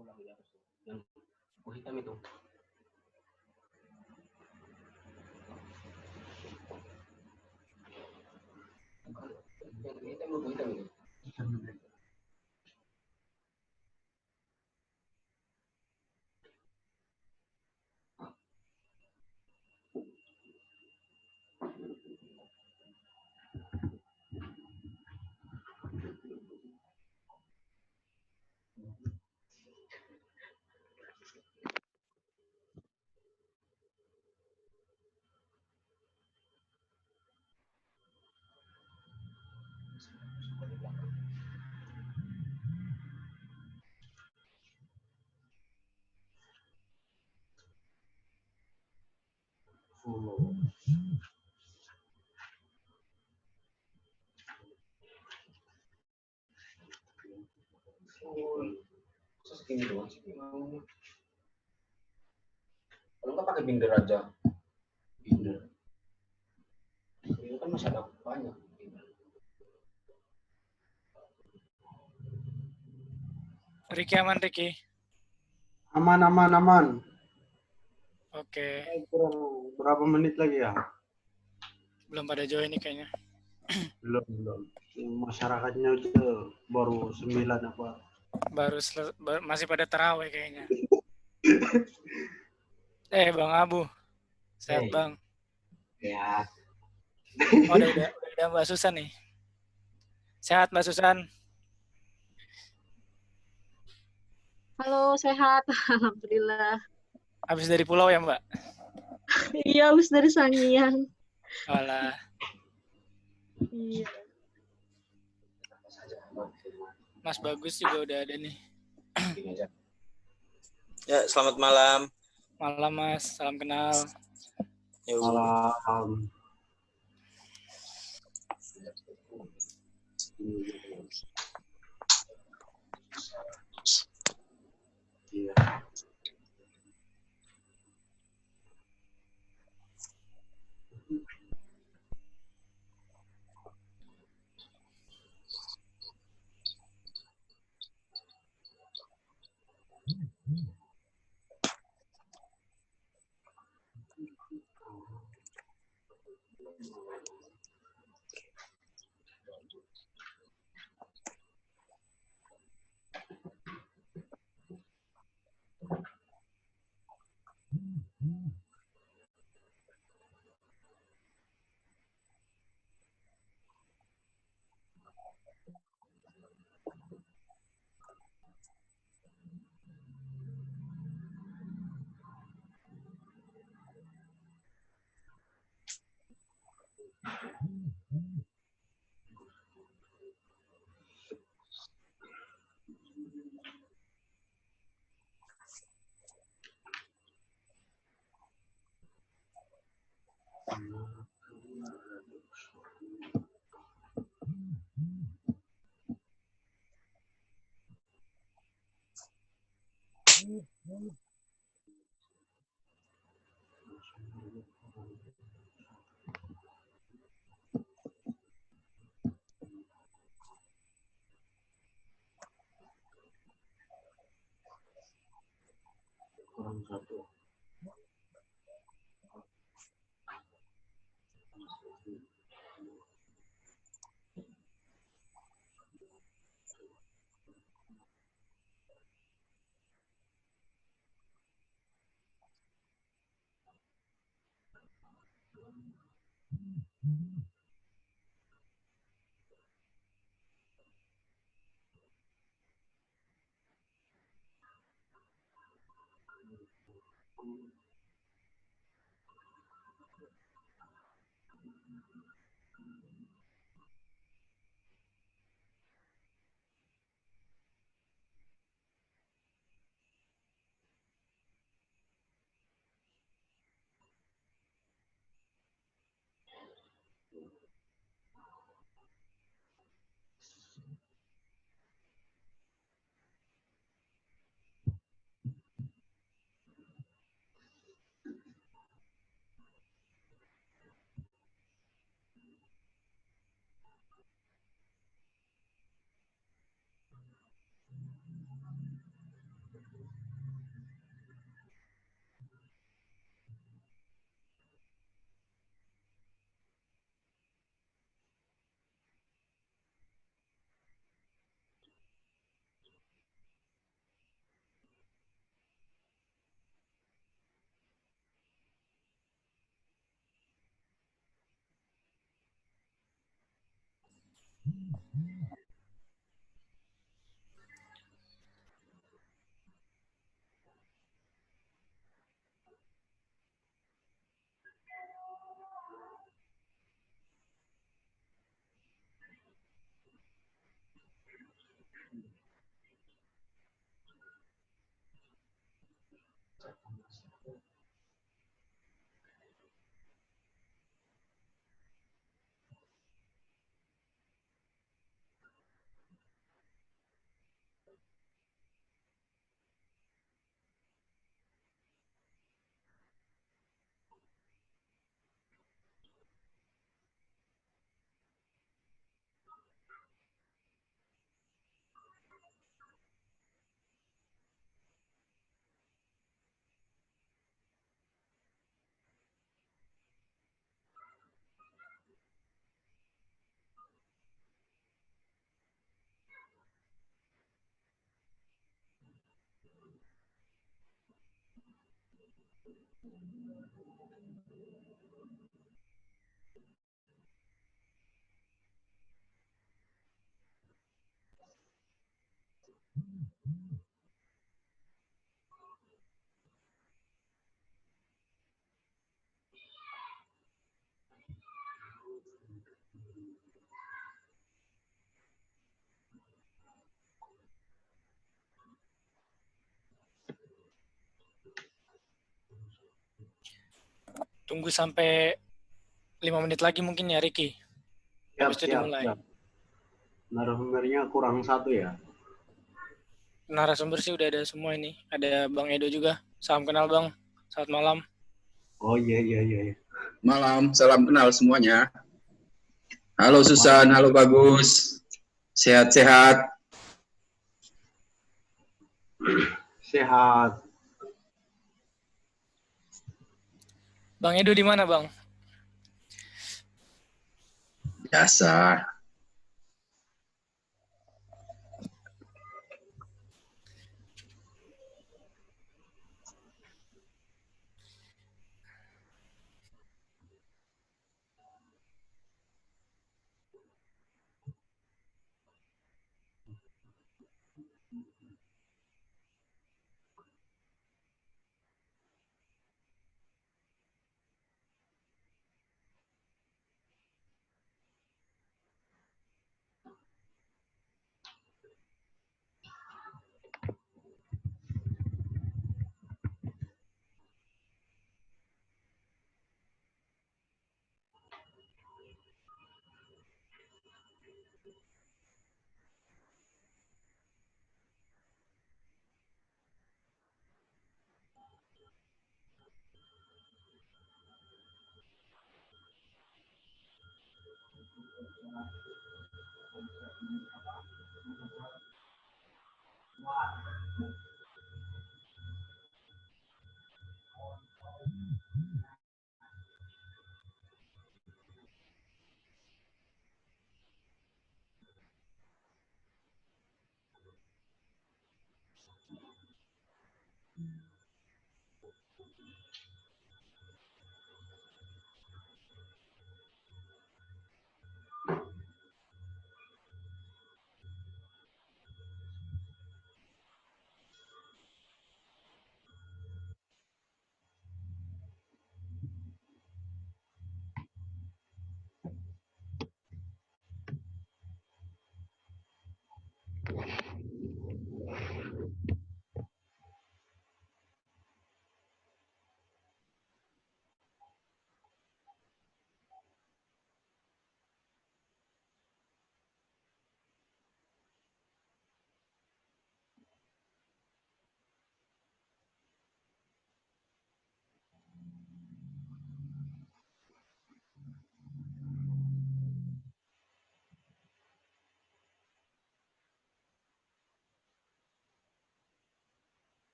pulang di atas tuh. Yang buku hitam itu. Yang hitam buku hitam itu. Oh. Segini doang sih. Kalau nggak pakai binder aja. Binder. Ini kan masih ada banyak. Ricky aman, Ricky? Aman. Oke. Kurang berapa menit lagi ya? Belum pada join nih kayaknya. Belum. Masyarakatnya itu baru 9 apa? Masih pada taraweh kayaknya. Bang Abu. Sehat, Bang. Ya. Oh, udah Mbak Susan nih. Sehat, Mbak Susan? Halo, sehat. Alhamdulillah. Habis dari pulau ya, Mbak? Iya, habis dari Sangiang. Walah. Iya. Mas Bagus juga udah ada nih. Ya, selamat malam. Malam, Mas. Salam kenal. Malam. Iya. Kurang satu. Tunggu sampai 5 menit lagi mungkin ya, Ricky. Siap, Habis itu siap, dimulai. siap. Narasumbernya kurang satu ya. Narasumber sih udah ada semua ini. Ada Bang Edo juga. Salam kenal, Bang. Selamat malam. Oh iya, iya, iya. Malam, salam kenal semuanya. Halo Susan, halo Bagus. Sehat-sehat. Sehat. Bang Edo di mana, Bang? Biasa.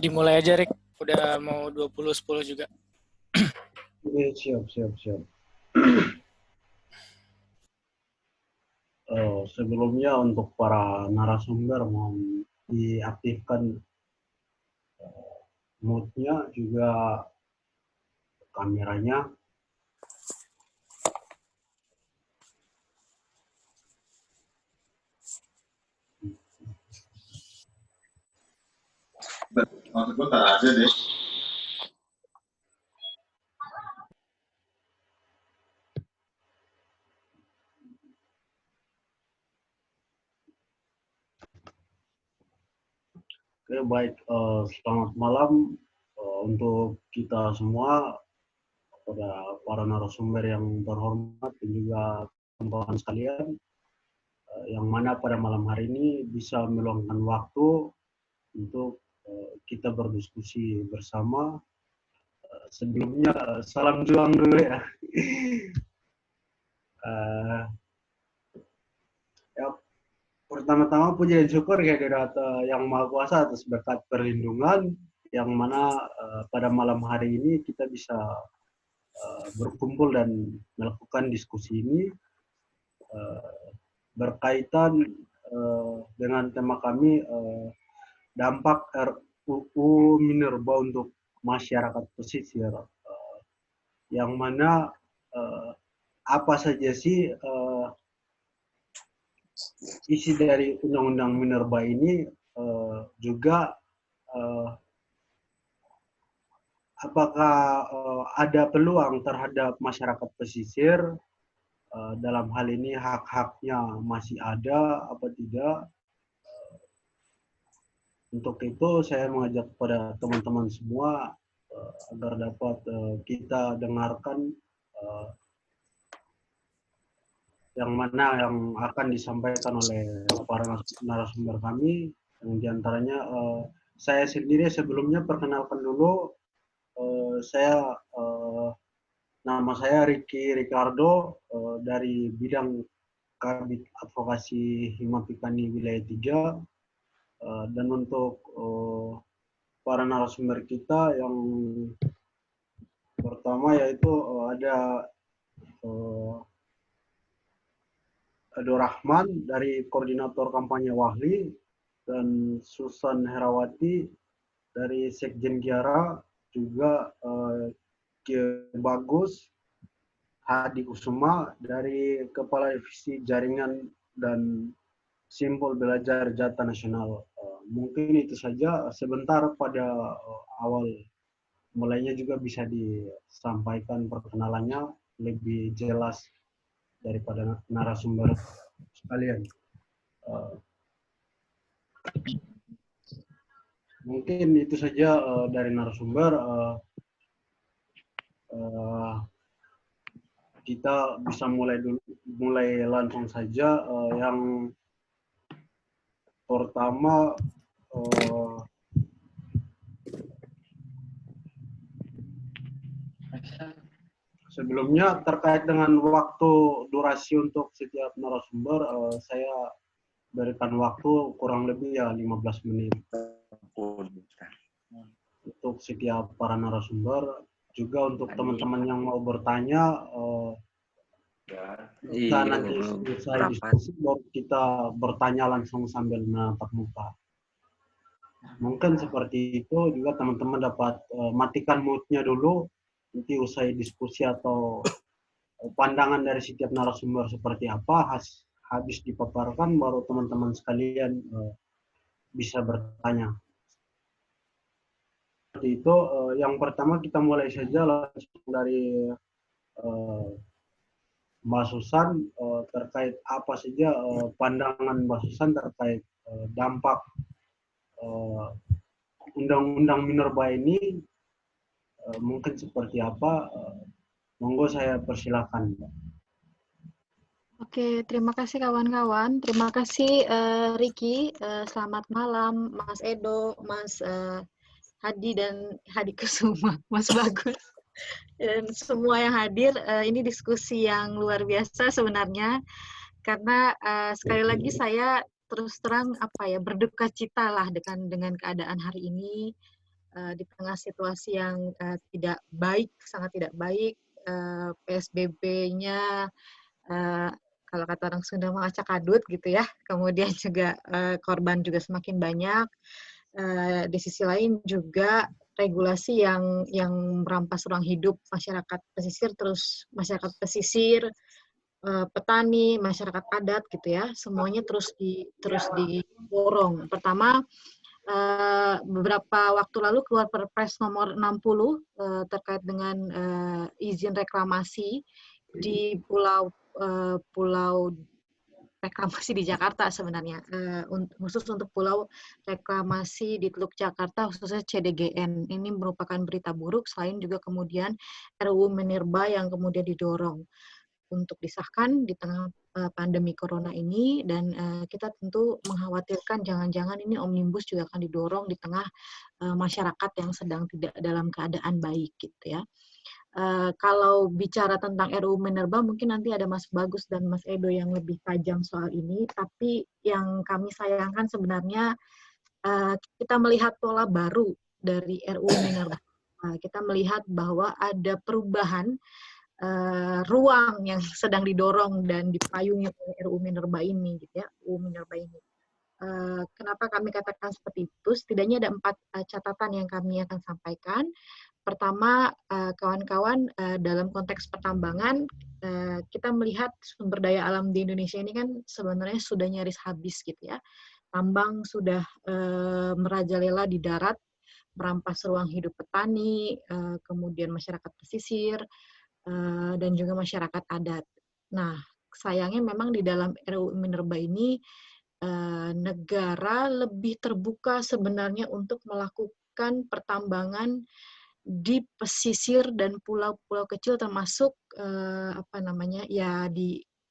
Dimulai aja, Rick. Udah mau 20.10 juga. Siap, siap, siap. Sebelumnya untuk para narasumber mohon diaktifkan mute-nya juga kameranya. Maksud gue tak ada deh. Oke, baik. Selamat malam untuk kita semua, kepada para narasumber yang terhormat dan juga teman-teman sekalian, yang mana pada malam hari ini bisa meluangkan waktu untuk kita berdiskusi bersama. Sebelumnya salam juang dulu ya. Ya, pertama-tama puji dan syukur kehadirat Yang Maha Kuasa atas berkat perlindungan yang mana pada malam hari ini kita bisa berkumpul dan melakukan diskusi ini berkaitan dengan tema kami, dampak RUU Minerba untuk masyarakat pesisir, yang mana apa saja sih isi dari Undang-Undang Minerba ini, juga apakah ada peluang terhadap masyarakat pesisir, dalam hal ini hak-haknya masih ada apa tidak. Untuk itu saya mengajak kepada teman-teman semua agar dapat kita dengarkan yang mana yang akan disampaikan oleh para narasumber kami, yang diantaranya saya sendiri sebelumnya perkenalkan dulu. Nama saya Ricky Ricardo, dari bidang Kabid Advokasi Himapikani Wilayah 3. Dan untuk para narasumber kita yang pertama yaitu ada Edo Rahman dari Koordinator Kampanye Wahli, dan Susan Herawati dari Sekjen Giara, juga Ki Bagus Hadi Kusuma dari Kepala Divisi Jaringan dan Simpul Belajar Jata Nasional. Mungkin itu saja sebentar pada awal mulainya juga bisa disampaikan perkenalannya lebih jelas daripada narasumber sekalian. Mungkin itu saja dari narasumber. Kita bisa mulai langsung saja. Yang pertama, sebelumnya terkait dengan waktu durasi untuk setiap narasumber, saya berikan waktu kurang lebih ya 15 menit untuk setiap para narasumber. Juga untuk teman-teman yang mau bertanya, kita nanti selesai diskusi baru kita bertanya langsung sambil menatap muka. Mungkin seperti itu. Juga teman-teman dapat matikan mute-nya dulu. Nanti usai diskusi atau pandangan dari setiap narasumber seperti apa, habis dipaparkan baru teman-teman sekalian bisa bertanya. Seperti itu. Yang pertama kita mulai saja langsung dari Mbak Susan, terkait apa saja pandangan Mbak Susan terkait dampak Undang-Undang Minerba ini, mungkin seperti apa. Monggo saya persilakan. Oke, terima kasih kawan-kawan. Terima kasih Ricky. Selamat malam Mas Edo, Mas Hadi dan Hadi Kusuma, Mas Bagus, dan semua yang hadir. Ini diskusi yang luar biasa sebenarnya, karena sekali lagi saya terus terang berduka cita lah dengan keadaan hari ini, di tengah situasi yang tidak baik, sangat tidak baik. PSBB-nya kalau kata orang Sunda mengacak kadut gitu ya. Kemudian juga korban juga semakin banyak. Di sisi lain juga regulasi yang merampas ruang hidup masyarakat pesisir, terus masyarakat pesisir, petani, masyarakat adat gitu ya, semuanya terus didorong. Pertama, beberapa waktu lalu keluar Perpres nomor 60 terkait dengan izin reklamasi di pulau reklamasi di Jakarta sebenarnya, khusus untuk pulau reklamasi di Teluk Jakarta, khususnya CDGN. Ini merupakan berita buruk, selain juga kemudian RUU Minerba yang kemudian didorong untuk disahkan di tengah pandemi corona ini, dan kita tentu mengkhawatirkan jangan-jangan ini omnibus juga akan didorong di tengah masyarakat yang sedang tidak dalam keadaan baik gitu ya. Kalau bicara tentang RUU Minerba, mungkin nanti ada Mas Bagus dan Mas Edo yang lebih tajam soal ini, tapi yang kami sayangkan sebenarnya kita melihat pola baru dari RUU Minerba. Kita melihat bahwa ada perubahan ruang yang sedang didorong dan dipayungi oleh RUU Minerba ini, gitu ya, RUU Minerba ini. Kenapa kami katakan seperti itu? Setidaknya ada 4 catatan yang kami akan sampaikan. Pertama, kawan-kawan, dalam konteks pertambangan, kita melihat sumber daya alam di Indonesia ini kan sebenarnya sudah nyaris habis gitu ya. Tambang sudah merajalela di darat, merampas ruang hidup petani, kemudian masyarakat pesisir, dan juga masyarakat adat. Nah, sayangnya memang di dalam RUU Minerba ini negara lebih terbuka sebenarnya untuk melakukan pertambangan di pesisir dan pulau-pulau kecil, termasuk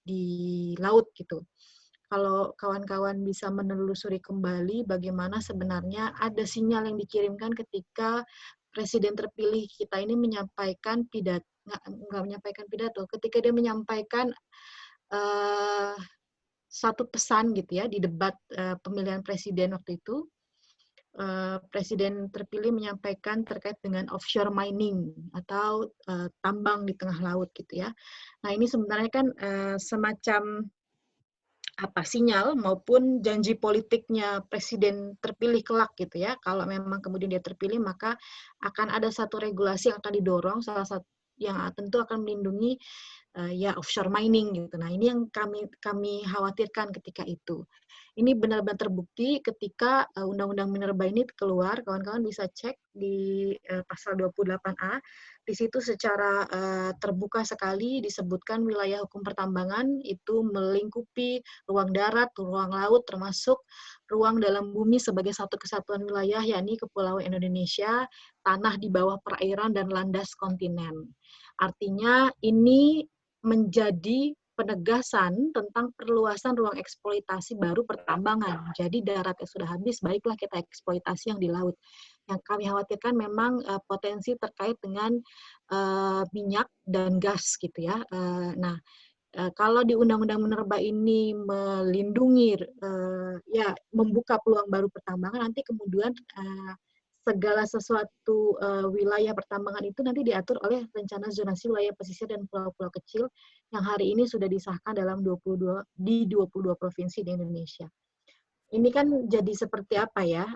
di laut gitu. Kalau kawan-kawan bisa menelusuri kembali bagaimana sebenarnya ada sinyal yang dikirimkan ketika Presiden terpilih kita ini menyampaikan pidato, nggak menyampaikan pidato, ketika dia menyampaikan satu pesan gitu ya di debat pemilihan presiden waktu itu. Presiden terpilih menyampaikan terkait dengan offshore mining atau tambang di tengah laut gitu ya. Nah, ini sebenarnya kan semacam sinyal maupun janji politiknya presiden terpilih kelak gitu ya. Kalau memang kemudian dia terpilih, maka akan ada satu regulasi yang akan didorong, salah satu yang tentu akan melindungi offshore mining gitu. Nah, ini yang kami khawatirkan ketika itu. Ini benar-benar terbukti ketika Undang-Undang Minerba ini keluar, kawan-kawan bisa cek di pasal 28A. Di situ secara terbuka sekali disebutkan wilayah hukum pertambangan itu melingkupi ruang darat, ruang laut, termasuk ruang dalam bumi sebagai satu kesatuan wilayah, yakni Kepulauan Indonesia, tanah di bawah perairan, dan landas kontinen. Artinya ini menjadi penegasan tentang perluasan ruang eksploitasi baru pertambangan. Jadi daratnya sudah habis, baiklah kita eksploitasi yang di laut. Yang kami khawatirkan memang potensi terkait dengan minyak dan gas gitu ya. Kalau di Undang-Undang Minerba ini melindungi, membuka peluang baru pertambangan, nanti kemudian segala sesuatu wilayah pertambangan itu nanti diatur oleh rencana zonasi wilayah pesisir dan pulau-pulau kecil yang hari ini sudah disahkan dalam 22 provinsi di Indonesia. Ini kan jadi seperti apa ya?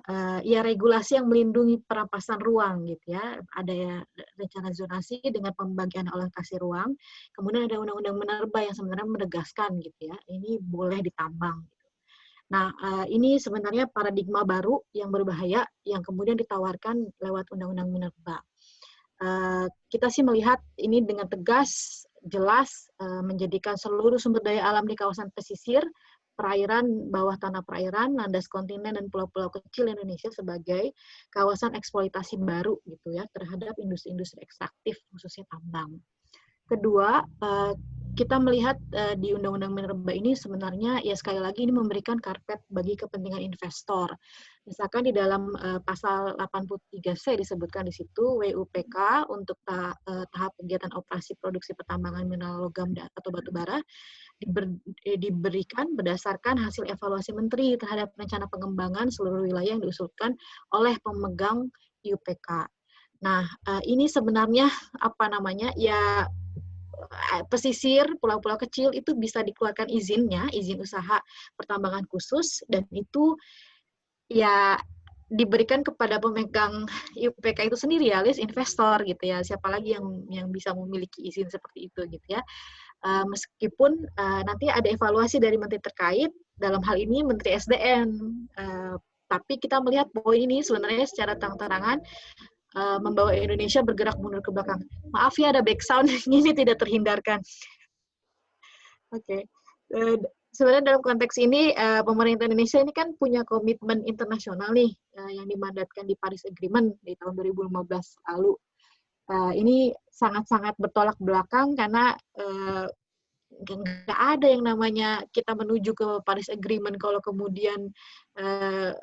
Regulasi yang melindungi perampasan ruang gitu ya. Ada ya rencana zonasi dengan pembagian alokasi ruang. Kemudian ada Undang-Undang Minerba yang sebenarnya menegaskan gitu ya. Ini boleh ditambang. Nah, ini sebenarnya paradigma baru yang berbahaya yang kemudian ditawarkan lewat Undang-Undang Minerba. Kita sih melihat ini dengan tegas, jelas, menjadikan seluruh sumber daya alam di kawasan pesisir, perairan, bawah tanah perairan, landas kontinen, dan pulau-pulau kecil Indonesia sebagai kawasan eksploitasi baru gitu ya terhadap industri-industri ekstraktif, khususnya tambang. Kedua, kita melihat di Undang-Undang Minerba ini sebenarnya ya sekali lagi ini memberikan karpet bagi kepentingan investor. Misalkan di dalam pasal 83C disebutkan di situ WUPK untuk tahap kegiatan operasi produksi pertambangan mineral logam atau batu bara diberikan berdasarkan hasil evaluasi menteri terhadap rencana pengembangan seluruh wilayah yang diusulkan oleh pemegang IUPK. Nah, ini sebenarnya pesisir, pulau-pulau kecil itu bisa dikeluarkan izinnya, izin usaha pertambangan khusus, dan itu ya diberikan kepada pemegang IUPK itu sendiri, alias investor gitu ya. Siapa lagi yang bisa memiliki izin seperti itu gitu ya. Meskipun nanti ada evaluasi dari menteri terkait, dalam hal ini Menteri SDM Tapi kita melihat poin ini sebenarnya secara terang-terangan membawa Indonesia bergerak mundur ke belakang. Maaf ya ada back sound, ini tidak terhindarkan. Oke. Sebenarnya dalam konteks ini pemerintah Indonesia ini kan punya komitmen internasional nih yang dimandatkan di Paris Agreement di tahun 2015 lalu. Ini sangat-sangat bertolak belakang karena nggak ada yang namanya kita menuju ke Paris Agreement kalau kemudian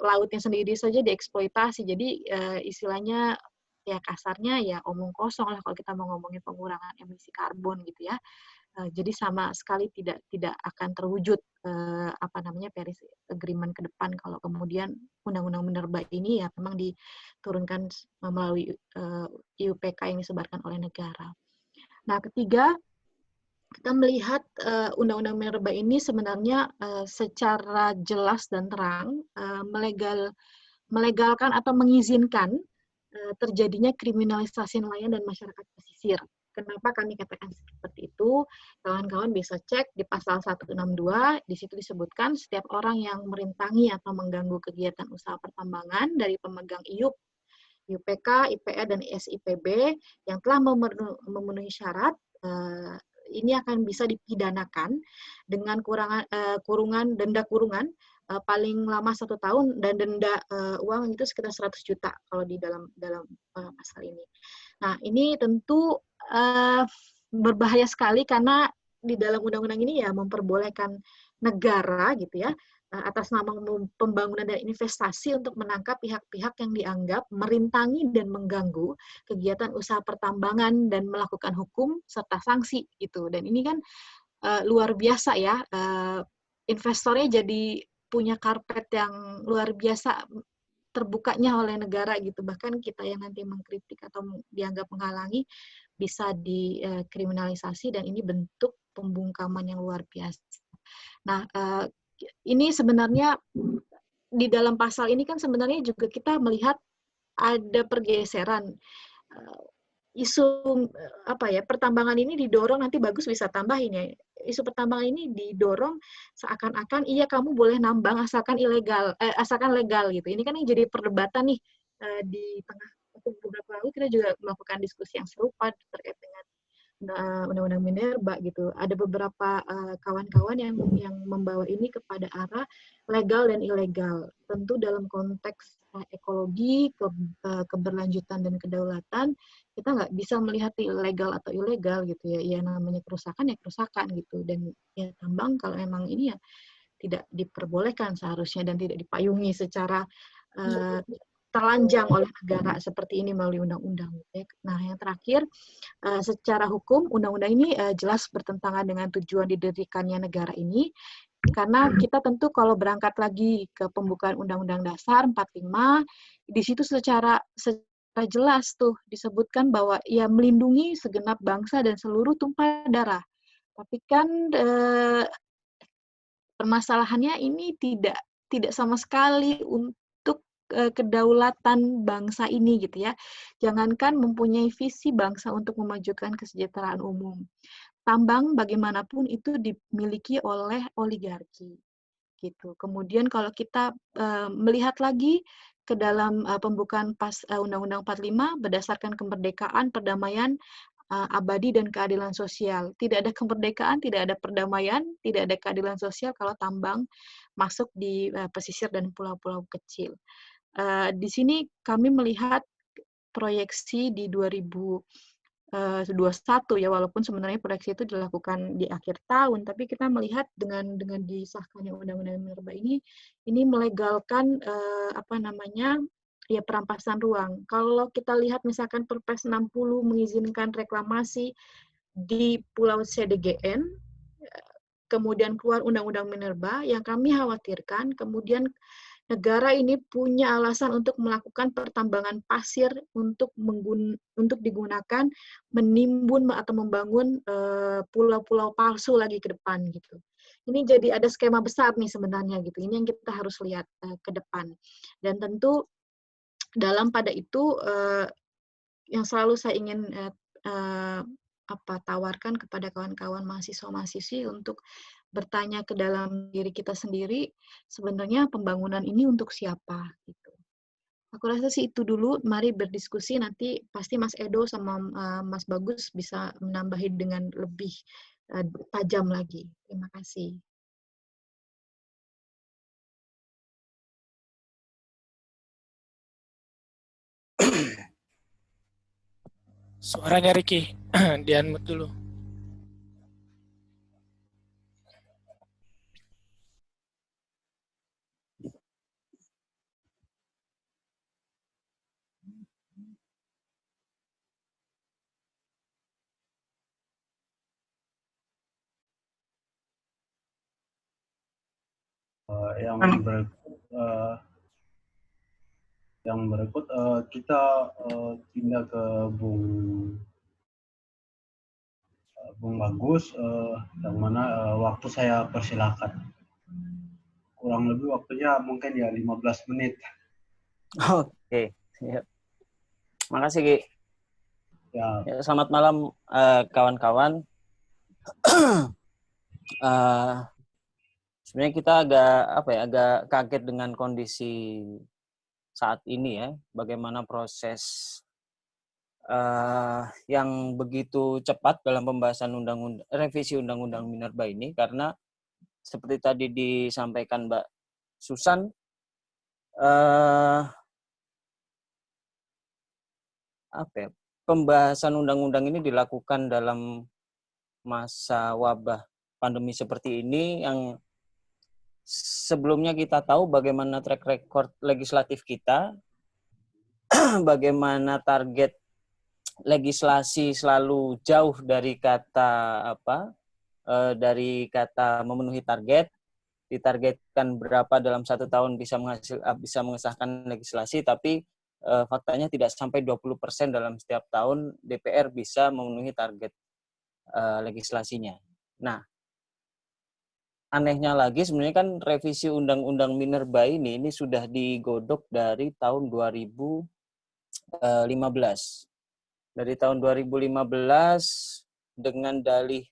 lautnya sendiri saja dieksploitasi. Jadi istilahnya ya kasarnya ya omong kosong lah kalau kita mau ngomongin pengurangan emisi karbon gitu ya. Jadi sama sekali tidak akan terwujud Paris Agreement ke depan kalau kemudian undang-undang minerba ini ya memang diturunkan melalui IUPK yang disebarkan oleh negara. Nah, ketiga, kita melihat undang-undang minerba ini sebenarnya secara jelas dan terang melegalkan atau mengizinkan terjadinya kriminalisasi nelayan dan masyarakat pesisir. Kenapa kami katakan seperti itu? Kawan-kawan bisa cek di pasal 162, di situ disebutkan setiap orang yang merintangi atau mengganggu kegiatan usaha pertambangan dari pemegang IUP, IUPK, IPR, dan SIPB yang telah memenuhi syarat, ini akan bisa dipidanakan dengan denda kurungan paling lama 1 tahun dan denda uang itu sekitar 100 juta kalau di dalam pasal ini. Nah, ini tentu berbahaya sekali karena di dalam undang-undang ini ya memperbolehkan negara gitu ya atas nama pembangunan dan investasi untuk menangkap pihak-pihak yang dianggap merintangi dan mengganggu kegiatan usaha pertambangan dan melakukan hukum serta sanksi gitu. Dan ini kan luar biasa ya, investornya jadi punya karpet yang luar biasa terbukanya oleh negara gitu. Bahkan kita yang nanti mengkritik atau dianggap menghalangi bisa dikriminalisasi dan ini bentuk pembungkaman yang luar biasa. Nah, ini sebenarnya di dalam pasal ini kan sebenarnya juga kita melihat ada pergeseran isu pertambangan ini didorong nanti Bagus bisa tambahin ya. Isu pertambangan ini didorong seakan-akan iya kamu boleh nambang asalkan legal gitu. Ini kan yang jadi perdebatan nih di tengah beberapa lalu kita juga melakukan diskusi yang serupa terkait dengan undang-undang minerba gitu. Ada beberapa kawan-kawan yang membawa ini kepada arah legal dan ilegal. Tentu dalam konteks ekologi, keberlanjutan dan kedaulatan, kita nggak bisa melihat legal atau ilegal gitu ya. Ya namanya kerusakan ya kerusakan gitu. Dan ya tambang kalau emang ini ya tidak diperbolehkan seharusnya dan tidak dipayungi secara terlanjang oleh negara seperti ini melalui undang-undang. Nah, yang terakhir, secara hukum, undang-undang ini jelas bertentangan dengan tujuan didirikannya negara ini, karena kita tentu kalau berangkat lagi ke pembukaan Undang-Undang Dasar 45, di situ secara jelas tuh disebutkan bahwa ia melindungi segenap bangsa dan seluruh tumpah darah. Tapi kan permasalahannya ini tidak sama sekali untuk kedaulatan bangsa ini gitu ya. Jangankan mempunyai visi bangsa untuk memajukan kesejahteraan umum. Tambang bagaimanapun itu dimiliki oleh oligarki gitu. Kemudian kalau kita melihat lagi ke dalam pembukaan Undang-Undang 45 berdasarkan kemerdekaan, perdamaian, abadi dan keadilan sosial. Tidak ada kemerdekaan, tidak ada perdamaian, tidak ada keadilan sosial kalau tambang masuk di pesisir dan pulau-pulau kecil. Di sini kami melihat proyeksi di 2021 ya, walaupun sebenarnya proyeksi itu dilakukan di akhir tahun, tapi kita melihat dengan disahkannya Undang-Undang Minerba ini melegalkan perampasan ruang. Kalau kita lihat misalkan Perpres 60 mengizinkan reklamasi di Pulau CDGN, kemudian keluar Undang-Undang Minerba, yang kami khawatirkan kemudian negara ini punya alasan untuk melakukan pertambangan pasir untuk digunakan menimbun atau membangun pulau-pulau palsu lagi ke depan gitu. Ini jadi ada skema besar nih sebenarnya gitu. Ini yang kita harus lihat ke depan. Dan tentu dalam pada itu yang selalu saya ingin tawarkan kepada kawan-kawan mahasiswa-mahasiswi untuk bertanya ke dalam diri kita sendiri, sebenarnya pembangunan ini untuk siapa gitu. Aku rasa sih itu dulu, mari berdiskusi, nanti pasti Mas Edo sama Mas Bagus bisa menambahi dengan lebih tajam lagi. Terima kasih. Suaranya Ricky, di-unmute dulu. Yang berikut kita pindah ke Bung Bagus, yang mana waktu saya persilakan. Kurang lebih waktunya mungkin ya 15 menit. Oke, siap. Makasih Ki. Ya, Selamat malam kawan-kawan. Sebenarnya kita agak kaget dengan kondisi saat ini ya, bagaimana proses yang begitu cepat dalam pembahasan revisi Undang-Undang Minerba ini, karena seperti tadi disampaikan Mbak Susan, pembahasan undang-undang ini dilakukan dalam masa wabah pandemi seperti ini, yang sebelumnya kita tahu bagaimana track record legislatif kita, bagaimana target legislasi selalu jauh dari kata memenuhi target. Ditargetkan berapa dalam 1 tahun bisa mengesahkan legislasi, tapi faktanya tidak sampai 20% dalam setiap tahun DPR bisa memenuhi target legislasinya. Nah, anehnya lagi sebenarnya kan revisi Undang-Undang Minerba ini sudah digodok dari tahun 2015. Dari tahun 2015 dengan dalih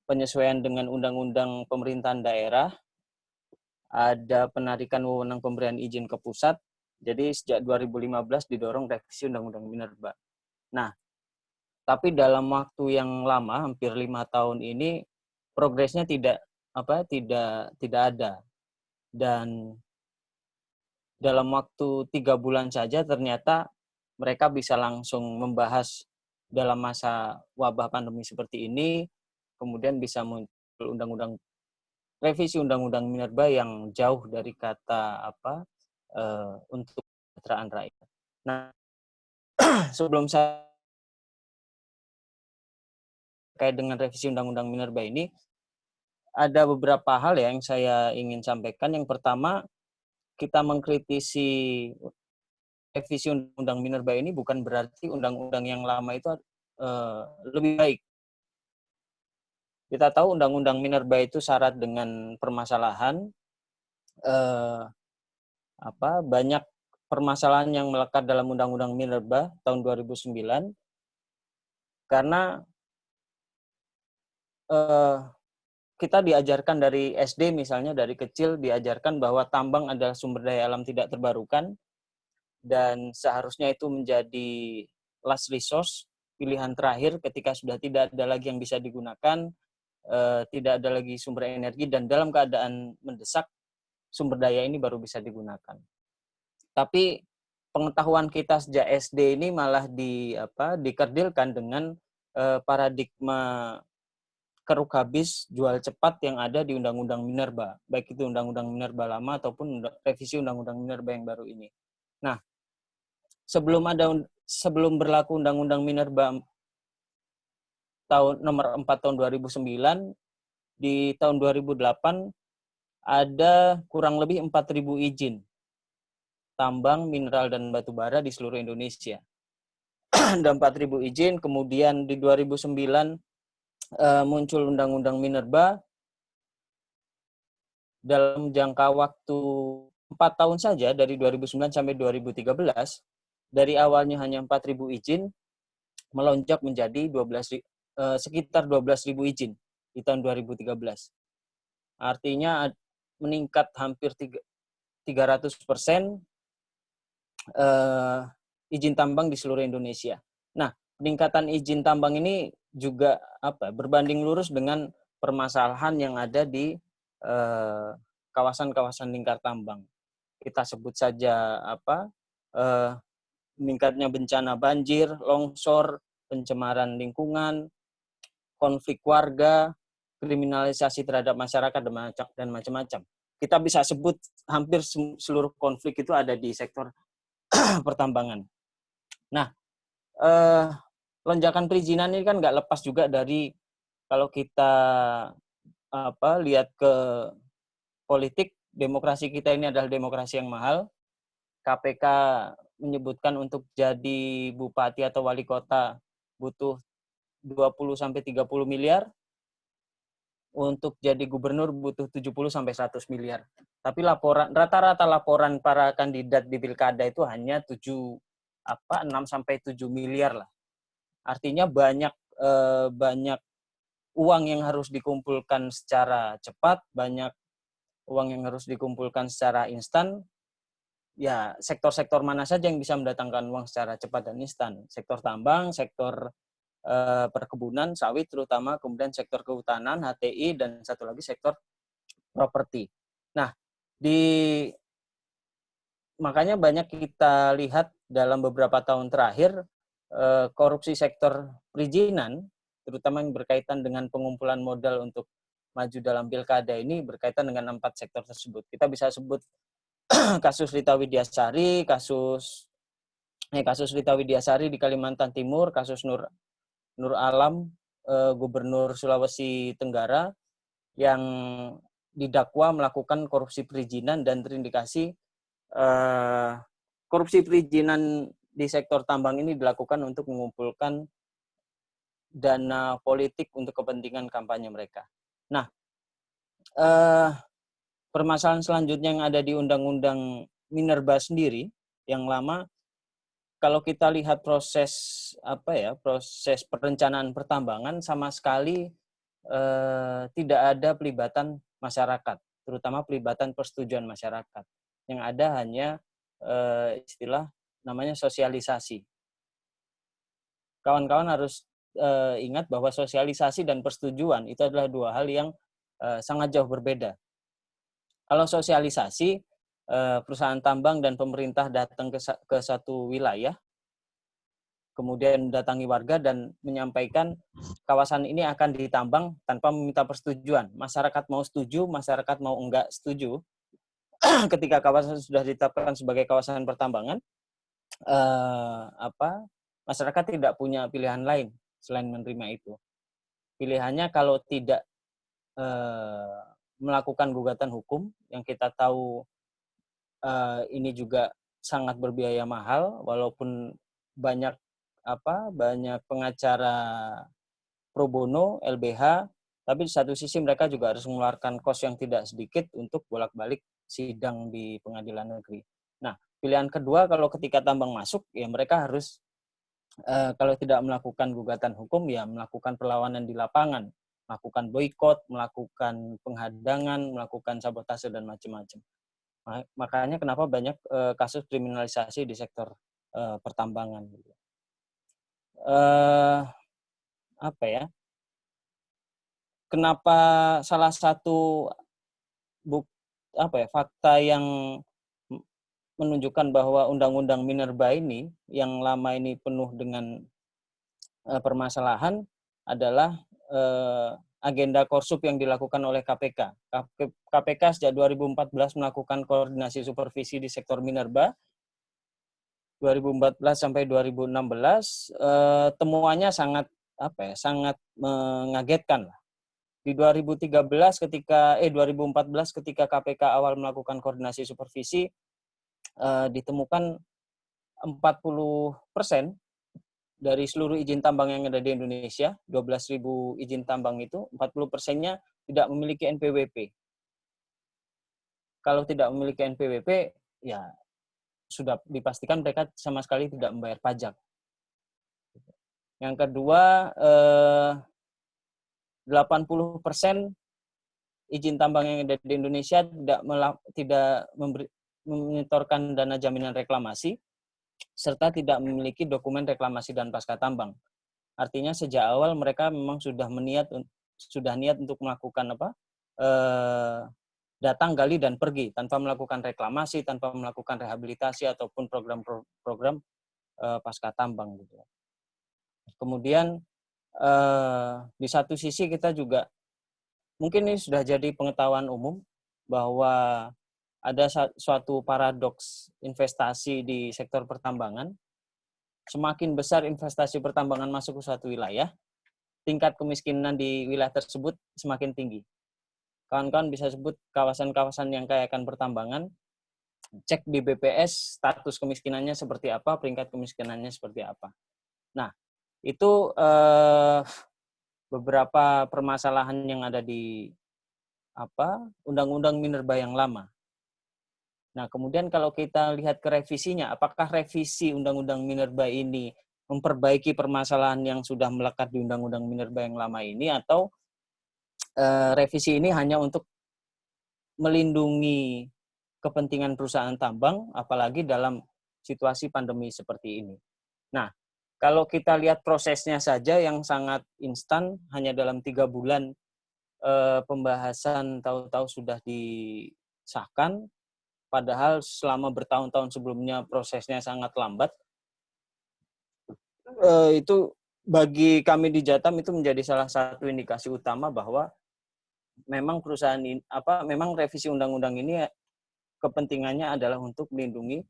penyesuaian dengan Undang-Undang Pemerintahan Daerah, ada penarikan wewenang pemberian izin ke pusat. Jadi sejak 2015 didorong revisi Undang-Undang Minerba. Nah, tapi dalam waktu yang lama, hampir 5 tahun ini, progresnya tidak ada. Dan dalam waktu 3 bulan saja ternyata mereka bisa langsung membahas dalam masa wabah pandemi seperti ini, kemudian bisa muncul revisi Undang-Undang Minerba yang jauh dari kata untuk kesejahteraan rakyat. Nah, sebelum saya terkait dengan revisi Undang-Undang Minerba ini, ada beberapa hal yang saya ingin sampaikan. Yang pertama, kita mengkritisi revisi Undang-Undang Minerba ini bukan berarti undang-undang yang lama itu lebih baik. Kita tahu Undang-Undang Minerba itu syarat dengan permasalahan, banyak permasalahan yang melekat dalam Undang-Undang Minerba tahun 2009, karena kita diajarkan dari SD misalnya, dari kecil diajarkan bahwa tambang adalah sumber daya alam tidak terbarukan, dan seharusnya itu menjadi last resource, pilihan terakhir ketika sudah tidak ada lagi yang bisa digunakan, tidak ada lagi sumber energi, dan dalam keadaan mendesak, sumber daya ini baru bisa digunakan. Tapi pengetahuan kita sejak SD ini malah dikerdilkan dengan paradigma keruk habis jual cepat yang ada di Undang-Undang Minerba, baik itu Undang-Undang Minerba lama ataupun revisi Undang-Undang Minerba yang baru ini. Nah, sebelum berlaku Undang-Undang Minerba nomor 4 tahun 2009, di tahun 2008 ada kurang lebih 4.000 izin tambang, mineral, dan batu bara di seluruh Indonesia. Ada 4.000 izin, kemudian di 2009 muncul Undang-Undang Minerba. Dalam jangka waktu 4 tahun saja, dari 2009 sampai 2013, dari awalnya hanya 4.000 izin, melonjak menjadi sekitar 12.000 izin di tahun 2013. Artinya meningkat hampir 300% izin tambang di seluruh Indonesia. Nah, peningkatan izin tambang ini juga berbanding lurus dengan permasalahan yang ada di kawasan-kawasan lingkar tambang. Kita sebut saja meningkatnya bencana banjir, longsor, pencemaran lingkungan, konflik warga, kriminalisasi terhadap masyarakat dan macam-macam. Kita bisa sebut hampir seluruh konflik itu ada di sektor pertambangan. Nah, lonjakan perizinan ini kan nggak lepas juga dari kalau kita lihat ke politik, demokrasi kita ini adalah demokrasi yang mahal. KPK menyebutkan untuk jadi bupati atau wali kota butuh 20-30 miliar. Untuk jadi gubernur butuh 70-100 miliar. Tapi rata-rata laporan para kandidat di pilkada itu hanya 6-7 miliar lah. Artinya banyak uang yang harus dikumpulkan secara cepat, banyak uang yang harus dikumpulkan secara instan. Ya, sektor-sektor mana saja yang bisa mendatangkan uang secara cepat dan instan? Sektor tambang, sektor perkebunan, sawit terutama, kemudian sektor kehutanan, HTI, dan satu lagi sektor properti. Nah, makanya banyak kita lihat dalam beberapa tahun terakhir, korupsi sektor perizinan, terutama yang berkaitan dengan pengumpulan modal untuk maju dalam pilkada ini berkaitan dengan 4 sektor tersebut. Kita bisa sebut kasus Rita Widyasari, kasus Rita Widyasari di Kalimantan Timur, kasus Nur Alam, Gubernur Sulawesi Tenggara, yang didakwa melakukan korupsi perizinan dan terindikasi korupsi perizinan di sektor tambang ini dilakukan untuk mengumpulkan dana politik untuk kepentingan kampanye mereka. Nah, permasalahan selanjutnya yang ada di Undang-Undang Minerba sendiri yang lama, kalau kita lihat proses perencanaan pertambangan sama sekali tidak ada pelibatan masyarakat, terutama pelibatan persetujuan masyarakat. Yang ada hanya istilah namanya sosialisasi. Kawan-kawan harus ingat bahwa sosialisasi dan persetujuan itu adalah 2 hal yang sangat jauh berbeda. Kalau sosialisasi, perusahaan tambang dan pemerintah datang ke satu wilayah, kemudian mendatangi warga dan menyampaikan kawasan ini akan ditambang tanpa meminta persetujuan. Masyarakat mau setuju, masyarakat mau enggak setuju. Ketika kawasan sudah ditetapkan sebagai kawasan pertambangan, masyarakat tidak punya pilihan lain selain menerima itu. Pilihannya kalau tidak melakukan gugatan hukum, yang kita tahu ini juga sangat berbiaya mahal, walaupun banyak pengacara pro bono, LBH, tapi di satu sisi mereka juga harus mengeluarkan kos yang tidak sedikit untuk bolak-balik sidang di pengadilan negeri. Nah, pilihan kedua kalau ketika tambang masuk, ya mereka harus kalau tidak melakukan gugatan hukum, ya melakukan perlawanan di lapangan, melakukan boikot, melakukan penghadangan, melakukan sabotase dan macam-macam. Makanya kenapa banyak kasus kriminalisasi di sektor pertambangan. Kenapa salah satu fakta yang menunjukkan bahwa Undang-Undang Minerba ini yang lama ini penuh dengan permasalahan adalah agenda korsup yang dilakukan oleh KPK. KPK sejak 2014 melakukan koordinasi supervisi di sektor minerba. 2014 sampai 2016 temuannya sangat mengagetkan lah. Di 2014 ketika KPK awal melakukan koordinasi supervisi, ditemukan 40% dari seluruh izin tambang yang ada di Indonesia, 12.000 izin tambang itu, 40%-nya tidak memiliki NPWP. Kalau tidak memiliki NPWP, ya sudah dipastikan mereka sama sekali tidak membayar pajak. Yang kedua, 80% izin tambang yang ada di Indonesia tidak menyetorkan dana jaminan reklamasi serta tidak memiliki dokumen reklamasi dan pasca tambang. Artinya sejak awal mereka memang sudah niat untuk melakukan datang, gali, dan pergi tanpa melakukan reklamasi, tanpa melakukan rehabilitasi ataupun program-program pasca tambang gitu. Kemudian di satu sisi kita juga mungkin ini sudah jadi pengetahuan umum bahwa ada suatu paradoks investasi di sektor pertambangan. Semakin besar investasi pertambangan masuk ke suatu wilayah, tingkat kemiskinan di wilayah tersebut semakin tinggi. Kawan-kawan bisa sebut kawasan-kawasan yang kaya akan pertambangan, cek di BPS status kemiskinannya seperti apa, peringkat kemiskinannya seperti apa. Nah, itu beberapa permasalahan yang ada di Undang-Undang Minerba yang lama. Nah, kemudian kalau kita lihat ke revisinya, apakah revisi Undang-Undang Minerba ini memperbaiki permasalahan yang sudah melekat di Undang-Undang Minerba yang lama ini, atau revisi ini hanya untuk melindungi kepentingan perusahaan tambang, apalagi dalam situasi pandemi seperti ini. Nah, kalau kita lihat prosesnya saja yang sangat instan, hanya dalam 3 bulan pembahasan tahu-tahu sudah disahkan, padahal selama bertahun-tahun sebelumnya prosesnya sangat lambat. Itu bagi kami di Jatam itu menjadi salah satu indikasi utama bahwa memang memang revisi undang-undang ini kepentingannya adalah untuk melindungi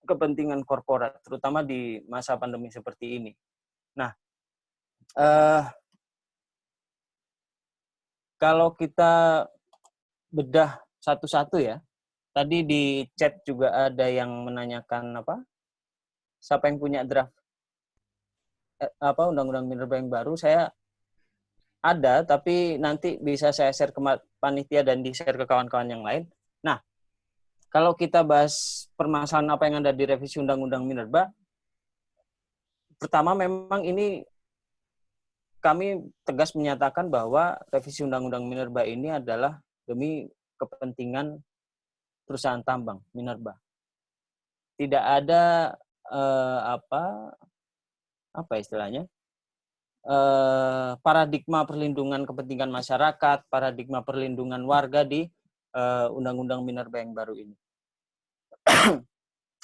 kepentingan korporat, terutama di masa pandemi seperti ini. Nah, kalau kita bedah satu-satu ya, tadi di chat juga ada yang menanyakan siapa yang punya draft Undang-Undang Minerba yang baru. Saya ada, tapi nanti bisa saya share ke panitia dan di-share ke kawan-kawan yang lain. Nah, kalau kita bahas permasalahan apa yang ada di revisi Undang-Undang Minerba, pertama memang ini kami tegas menyatakan bahwa revisi Undang-Undang Minerba ini adalah demi kepentingan perusahaan tambang minerba. Tidak ada istilahnya paradigma perlindungan kepentingan masyarakat, paradigma perlindungan warga di Undang-Undang Minerba yang baru ini.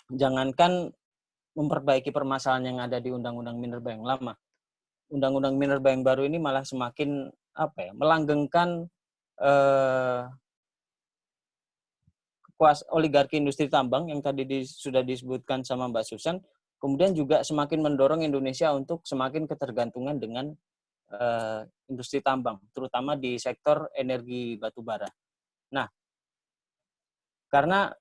Jangankan memperbaiki permasalahan yang ada di Undang-Undang Minerba yang lama, Undang-Undang Minerba yang baru ini malah semakin melanggengkan oligarki industri tambang yang tadi sudah disebutkan sama Mbak Susan, kemudian juga semakin mendorong Indonesia untuk semakin ketergantungan dengan industri tambang, terutama di sektor energi batubara. Nah, karena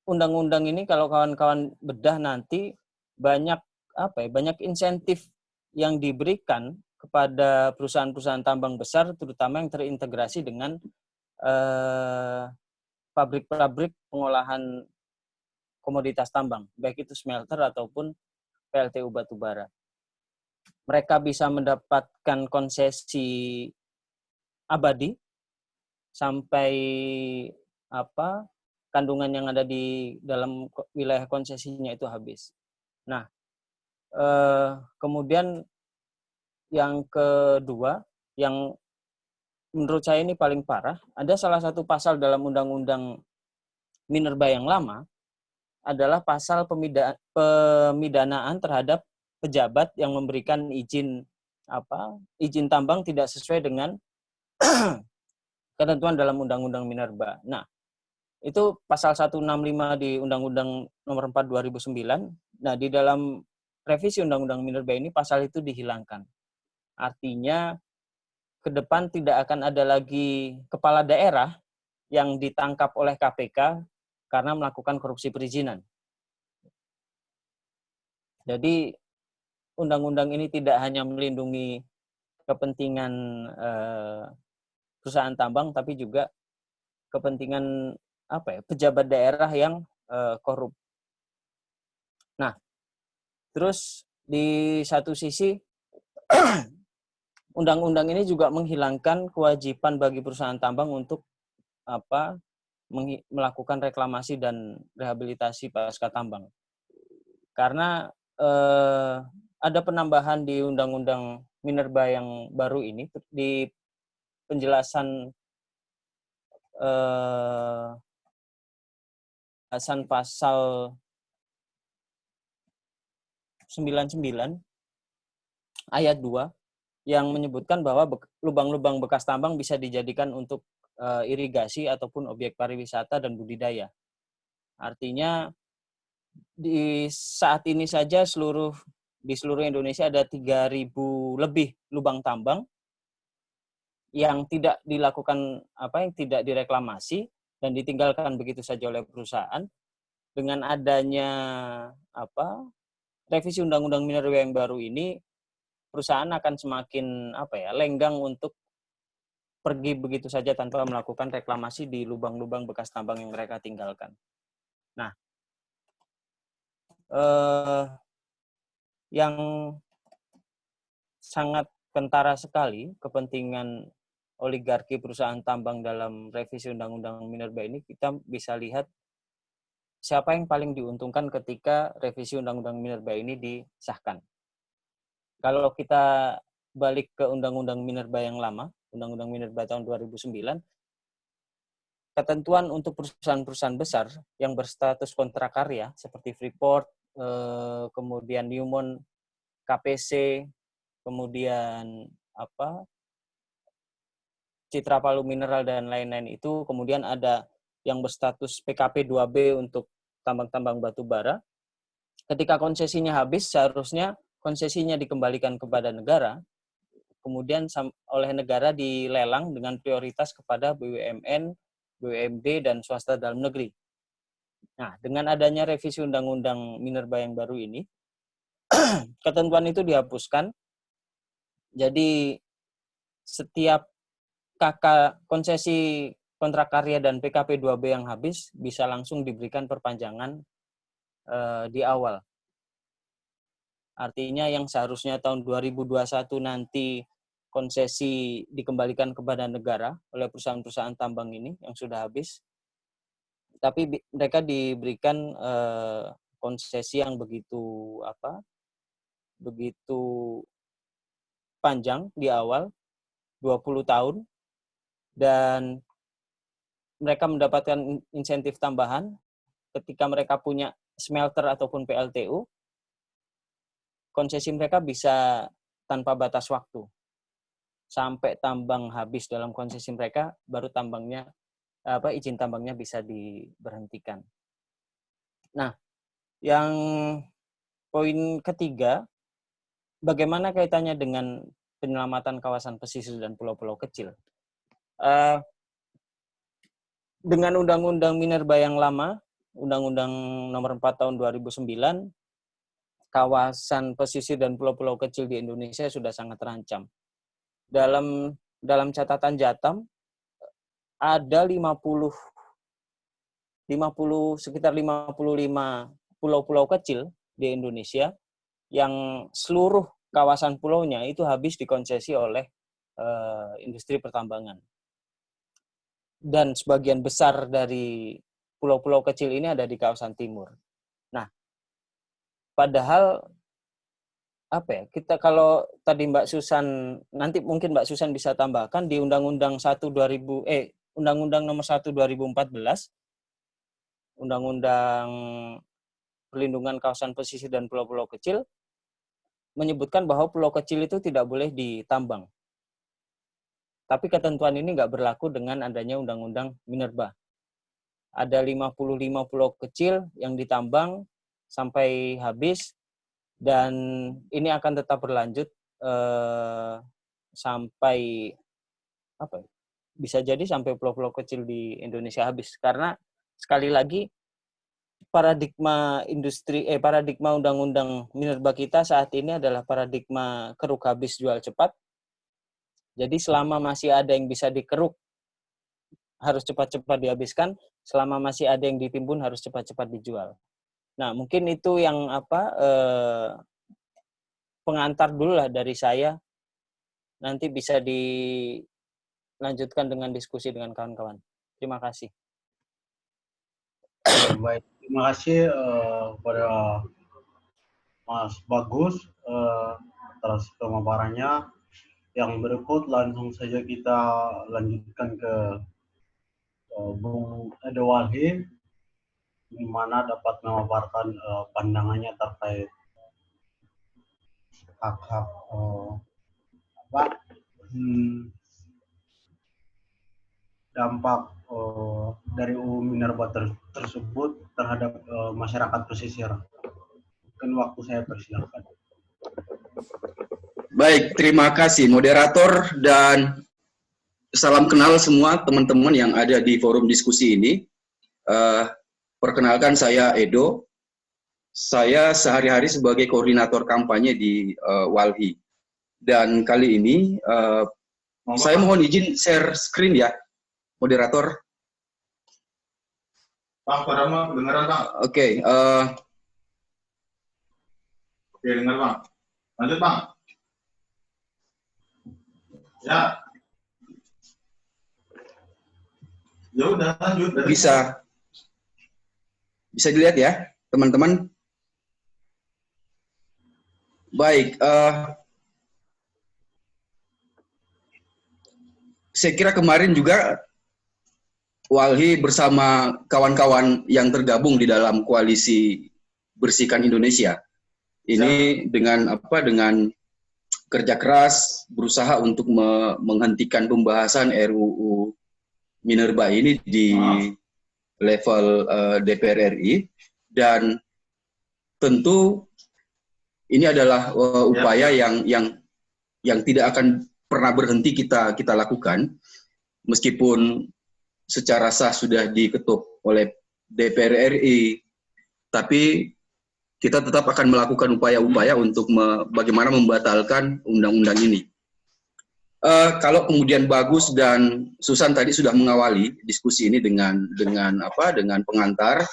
undang-undang ini kalau kawan-kawan bedah nanti banyak insentif yang diberikan kepada perusahaan-perusahaan tambang besar, terutama yang terintegrasi dengan pabrik-pabrik pengolahan komoditas tambang, baik itu smelter ataupun PLTU batubara. Mereka bisa mendapatkan konsesi abadi sampai kandungan yang ada di dalam wilayah konsesinya itu habis. Nah, kemudian yang kedua, yang menurut saya ini paling parah, ada salah satu pasal dalam Undang-Undang Minerba yang lama adalah pasal pemidanaan terhadap pejabat yang memberikan izin tambang tidak sesuai dengan ketentuan dalam Undang-Undang Minerba. Nah, itu pasal 165 di Undang-Undang Nomor 4 2009. Nah, di dalam revisi Undang-Undang Minerba ini pasal itu dihilangkan. Artinya ke depan tidak akan ada lagi kepala daerah yang ditangkap oleh KPK karena melakukan korupsi perizinan. Jadi undang-undang ini tidak hanya melindungi kepentingan perusahaan tambang, tapi juga kepentingan pejabat daerah yang korup. Nah, terus di satu sisi undang-undang ini juga menghilangkan kewajiban bagi perusahaan tambang untuk melakukan reklamasi dan rehabilitasi pasca tambang. Karena ada penambahan di Undang-Undang Minerba yang baru ini di penjelasan pasal 99 ayat 2 yang menyebutkan bahwa lubang-lubang bekas tambang bisa dijadikan untuk irigasi ataupun objek pariwisata dan budidaya. Artinya di saat ini saja di seluruh Indonesia ada 3.000 lebih lubang tambang yang tidak dilakukan yang tidak direklamasi dan ditinggalkan begitu saja oleh perusahaan. Dengan adanya revisi Undang-Undang Minerba yang baru ini, perusahaan akan semakin lenggang untuk pergi begitu saja tanpa melakukan reklamasi di lubang-lubang bekas tambang yang mereka tinggalkan. Nah, yang sangat kentara sekali kepentingan oligarki perusahaan tambang dalam revisi Undang-Undang Minerba ini, kita bisa lihat siapa yang paling diuntungkan ketika revisi Undang-Undang Minerba ini disahkan. Kalau kita balik ke Undang-Undang Minerba yang lama, Undang-Undang Minerba tahun 2009, ketentuan untuk perusahaan-perusahaan besar yang berstatus kontrak-karya seperti Freeport, kemudian Newmont, KPC, kemudian Citra Palu Mineral dan lain-lain itu, kemudian ada yang berstatus PKP 2B untuk tambang-tambang batu bara. Ketika konsesinya habis, seharusnya konsesinya dikembalikan kepada negara, kemudian oleh negara dilelang dengan prioritas kepada BUMN, BUMD, dan swasta dalam negeri. Nah, dengan adanya revisi Undang-Undang Minerba yang baru ini, ketentuan itu dihapuskan. Jadi, setiap konsesi kontrak karya dan PKP 2B yang habis bisa langsung diberikan perpanjangan di awal. Artinya yang seharusnya tahun 2021 nanti konsesi dikembalikan kepada negara oleh perusahaan-perusahaan tambang ini yang sudah habis, tapi mereka diberikan konsesi yang begitu panjang di awal, 20 tahun, dan mereka mendapatkan insentif tambahan ketika mereka punya smelter ataupun PLTU. Konsesi mereka bisa tanpa batas waktu. Sampai tambang habis dalam konsesi mereka, baru izin tambangnya bisa diberhentikan. Nah, yang poin ketiga, bagaimana kaitannya dengan penyelamatan kawasan pesisir dan pulau-pulau kecil? Dengan Undang-Undang Minerba yang lama, Undang-Undang Nomor 4 Tahun 2009, kawasan pesisir dan pulau-pulau kecil di Indonesia sudah sangat terancam. Dalam catatan Jatam, ada sekitar 55 pulau-pulau kecil di Indonesia yang seluruh kawasan pulaunya itu habis dikonsesi oleh industri pertambangan. Dan sebagian besar dari pulau-pulau kecil ini ada di kawasan timur. Nah, padahal kita kalau tadi Mbak Susan, nanti mungkin Mbak Susan bisa tambahkan di Undang-Undang Undang-Undang Nomor 1 2014, Undang-Undang Perlindungan Kawasan Pesisir dan Pulau-pulau Kecil, menyebutkan bahwa pulau kecil itu tidak boleh ditambang. Tapi ketentuan ini nggak berlaku dengan adanya Undang-Undang Minerba. Ada 55 pulau kecil yang ditambang sampai habis, dan ini akan tetap berlanjut sampai bisa jadi sampai pulau-pulau kecil di Indonesia habis. Karena sekali lagi paradigma Undang-Undang Minerba kita saat ini adalah paradigma keruk habis jual cepat. Jadi selama masih ada yang bisa dikeruk, harus cepat-cepat dihabiskan. Selama masih ada yang ditimbun, harus cepat-cepat dijual. Nah, mungkin itu yang pengantar dulu lah dari saya. nanti bisa dilanjutkan dengan diskusi dengan kawan-kawan. Terima kasih. Baik, terima kasih kepada Mas Bagus atas pemaparannya. Yang berikut langsung saja kita lanjutkan ke Bung Edo Walhi, di mana dapat memaparkan pandangannya terkait hak-hak dampak dari UU Minerba tersebut terhadap masyarakat pesisir. Mungkin waktu saya persilakan. Baik, terima kasih moderator dan salam kenal semua teman-teman yang ada di forum diskusi ini. Perkenalkan, saya Edo. Saya sehari-hari sebagai koordinator kampanye di Walhi. Dan kali ini saya mohon izin share screen ya, moderator. Bang, padahal kedengaran Bang. Oke. Oke, dengar Bang. Lanjut Bang. Ya. Ya udah lanjut. Bisa dilihat ya, teman-teman. Baik. Saya kira kemarin juga Walhi bersama kawan-kawan yang tergabung di dalam koalisi Bersihkan Indonesia. Ini dengan kerja keras berusaha untuk menghentikan pembahasan RUU Minerba ini di level DPR RI, dan tentu ini adalah upaya yang tidak akan pernah berhenti kita lakukan, meskipun secara sah sudah diketuk oleh DPR RI, tapi kita tetap akan melakukan upaya-upaya untuk bagaimana membatalkan undang-undang ini. Kalau kemudian Bagus dan Susan tadi sudah mengawali diskusi ini dengan pengantar,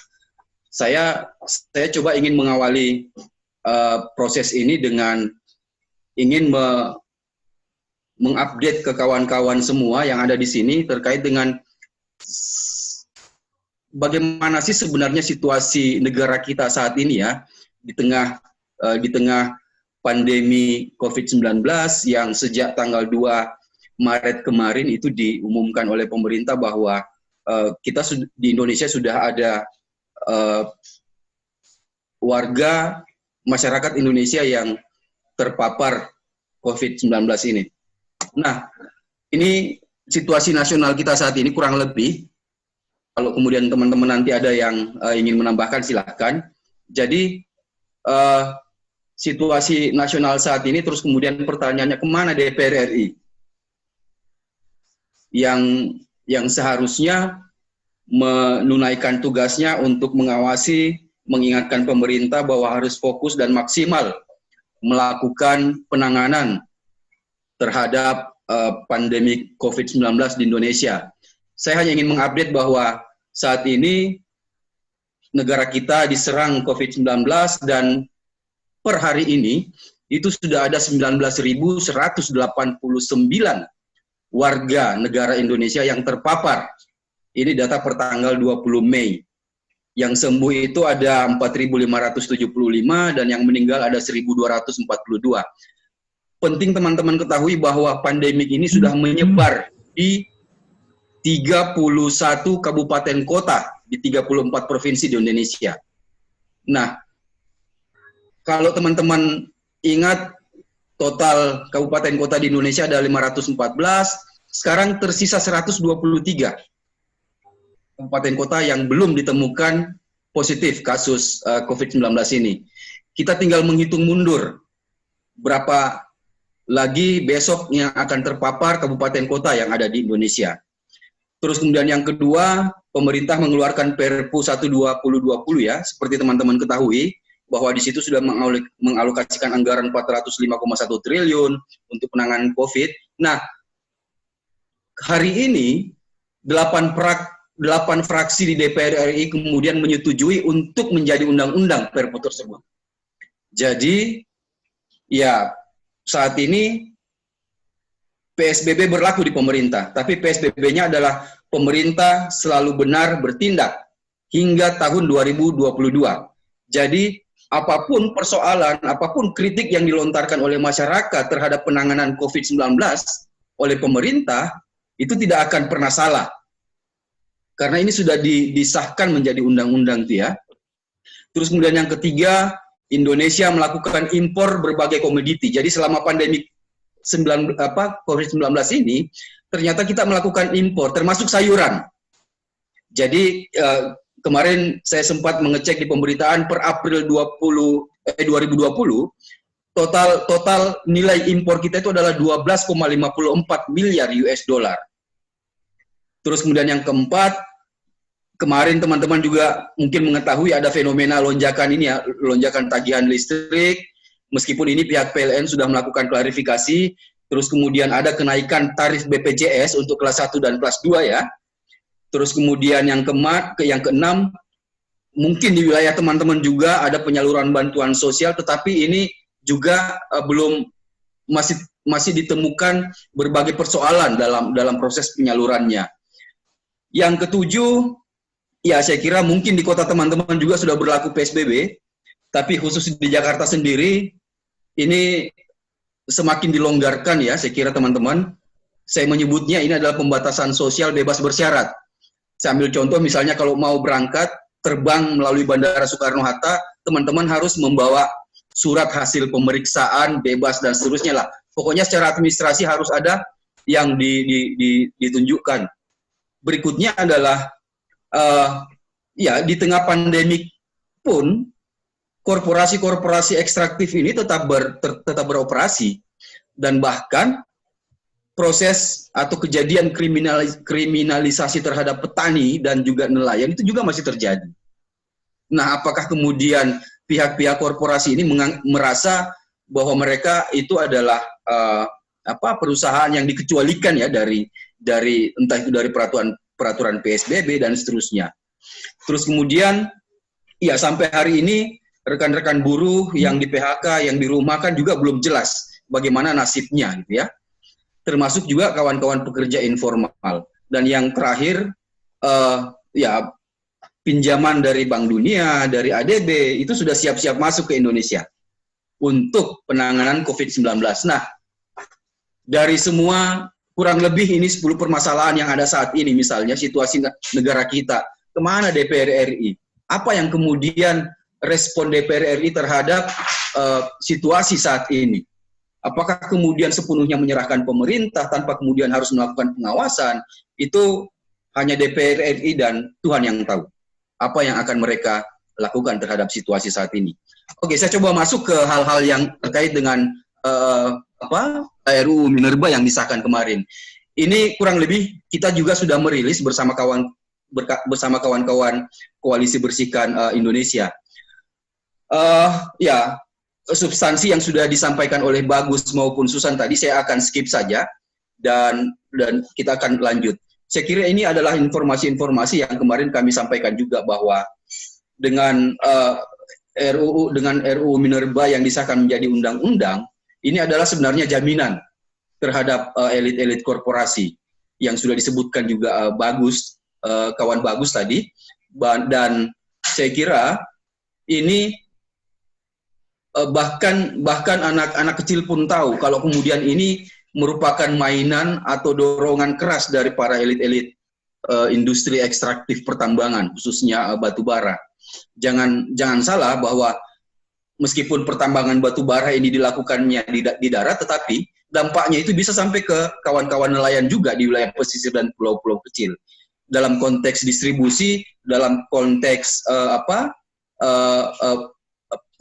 saya coba ingin mengawali proses ini dengan ingin mengupdate ke kawan-kawan semua yang ada di sini terkait dengan bagaimana sih sebenarnya situasi negara kita saat ini ya, di tengah pandemi COVID-19 yang sejak tanggal 2 Maret kemarin itu diumumkan oleh pemerintah bahwa kita di Indonesia sudah ada warga masyarakat Indonesia yang terpapar COVID-19 ini. Nah, ini situasi nasional kita saat ini kurang lebih. Kalau kemudian teman-teman nanti ada yang ingin menambahkan, silahkan. Jadi, situasi nasional saat ini, terus kemudian pertanyaannya, kemana DPR RI? Yang seharusnya menunaikan tugasnya untuk mengawasi, mengingatkan pemerintah bahwa harus fokus dan maksimal melakukan penanganan terhadap pandemi COVID-19 di Indonesia. Saya hanya ingin mengupdate bahwa saat ini negara kita diserang COVID-19 dan per hari ini itu sudah ada 19.189 warga negara Indonesia yang terpapar. Ini data per tanggal 20 Mei. Yang sembuh itu ada 4.575 dan yang meninggal ada 1.242. Penting teman-teman ketahui bahwa pandemik ini sudah menyebar di 31 kabupaten kota di 34 provinsi di Indonesia. Nah, kalau teman-teman ingat total kabupaten kota di Indonesia ada 514, sekarang tersisa 123 kabupaten kota yang belum ditemukan positif kasus COVID-19 ini. Kita tinggal menghitung mundur berapa lagi besok yang akan terpapar kabupaten kota yang ada di Indonesia. Terus kemudian yang kedua, pemerintah mengeluarkan Perpu 1/2020 ya, seperti teman-teman ketahui, bahwa di situ sudah mengalokasikan anggaran 405,1 triliun untuk penanganan COVID. Nah, hari ini 8 fraksi di DPR RI kemudian menyetujui untuk menjadi undang-undang Perpu tersebut. Jadi, ya saat ini PSBB berlaku di pemerintah, tapi PSBB-nya adalah pemerintah selalu benar bertindak hingga tahun 2022. Jadi apapun persoalan, apapun kritik yang dilontarkan oleh masyarakat terhadap penanganan COVID-19 oleh pemerintah, itu tidak akan pernah salah. Karena ini sudah disahkan menjadi undang-undang tuh ya. Terus kemudian yang ketiga, Indonesia melakukan impor berbagai komoditi. Jadi selama pandemi COVID-19 ini, ternyata kita melakukan impor, termasuk sayuran. Jadi kemarin saya sempat mengecek di pemberitaan per April 2020, total nilai impor kita itu adalah 12,54 miliar US dollar. Terus kemudian yang keempat, kemarin teman-teman juga mungkin mengetahui ada fenomena lonjakan ini ya, lonjakan tagihan listrik. Meskipun ini pihak PLN sudah melakukan klarifikasi, terus kemudian ada kenaikan tarif BPJS untuk kelas 1 dan kelas 2 ya. Terus kemudian yang keenam, mungkin di wilayah teman-teman juga ada penyaluran bantuan sosial, tetapi ini juga masih ditemukan berbagai persoalan dalam proses penyalurannya. Yang ketujuh, ya saya kira mungkin di kota teman-teman juga sudah berlaku PSBB, tapi khusus di Jakarta sendiri, ini semakin dilonggarkan ya, saya kira teman-teman. Saya menyebutnya ini adalah pembatasan sosial bebas bersyarat. Saya ambil contoh misalnya kalau mau berangkat, terbang melalui Bandara Soekarno-Hatta, teman-teman harus membawa surat hasil pemeriksaan, bebas, dan seterusnya lah. Pokoknya secara administrasi harus ada yang ditunjukkan. Berikutnya adalah, ya di tengah pandemik pun, korporasi-korporasi ekstraktif ini tetap beroperasi, dan bahkan proses atau kejadian kriminalisasi terhadap petani dan juga nelayan itu juga masih terjadi. Nah, apakah kemudian pihak-pihak korporasi ini merasa bahwa mereka itu adalah perusahaan yang dikecualikan ya dari entah itu dari peraturan PSBB dan seterusnya. Terus kemudian ya sampai hari ini rekan-rekan buruh yang di PHK, yang dirumahkan juga belum jelas bagaimana nasibnya gitu ya. Termasuk juga kawan-kawan pekerja informal. Dan yang terakhir, ya pinjaman dari Bank Dunia, dari ADB, itu sudah siap-siap masuk ke Indonesia untuk penanganan COVID-19. Nah, dari semua kurang lebih ini 10 permasalahan yang ada saat ini, misalnya situasi negara kita, kemana DPR RI? Apa yang kemudian respon DPR RI terhadap situasi saat ini? Apakah kemudian sepenuhnya menyerahkan pemerintah tanpa kemudian harus melakukan pengawasan? Itu hanya DPR RI dan Tuhan yang tahu apa yang akan mereka lakukan terhadap situasi saat ini. Oke, saya coba masuk ke hal-hal yang terkait dengan RUU Minerba yang disahkan kemarin. Ini kurang lebih kita juga sudah merilis bersama kawan-kawan Koalisi Bersihkan Indonesia. Ya, substansi yang sudah disampaikan oleh Bagus maupun Susan tadi saya akan skip saja dan kita akan lanjut. Saya kira ini adalah informasi-informasi yang kemarin kami sampaikan juga bahwa dengan RUU Minerba yang disahkan menjadi undang-undang, ini adalah sebenarnya jaminan terhadap elit-elit korporasi yang sudah disebutkan juga Bagus, kawan Bagus tadi, dan saya kira ini bahkan anak-anak kecil pun tahu kalau kemudian ini merupakan mainan atau dorongan keras dari para elit-elit industri ekstraktif pertambangan, khususnya batu bara. Jangan salah bahwa meskipun pertambangan batu bara ini dilakukannya di darat, tetapi dampaknya itu bisa sampai ke kawan-kawan nelayan juga di wilayah pesisir dan pulau-pulau kecil. Dalam konteks distribusi, dalam konteks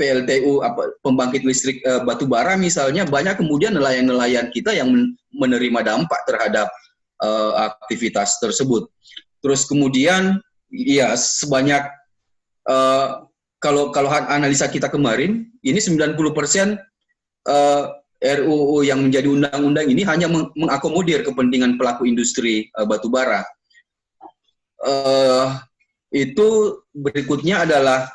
PLTU pembangkit listrik batu bara misalnya, banyak kemudian nelayan-nelayan kita yang menerima dampak terhadap aktivitas tersebut. Terus kemudian ya sebanyak kalau analisa kita kemarin ini 90% RUU yang menjadi undang-undang ini hanya mengakomodir kepentingan pelaku industri batu bara. Itu berikutnya adalah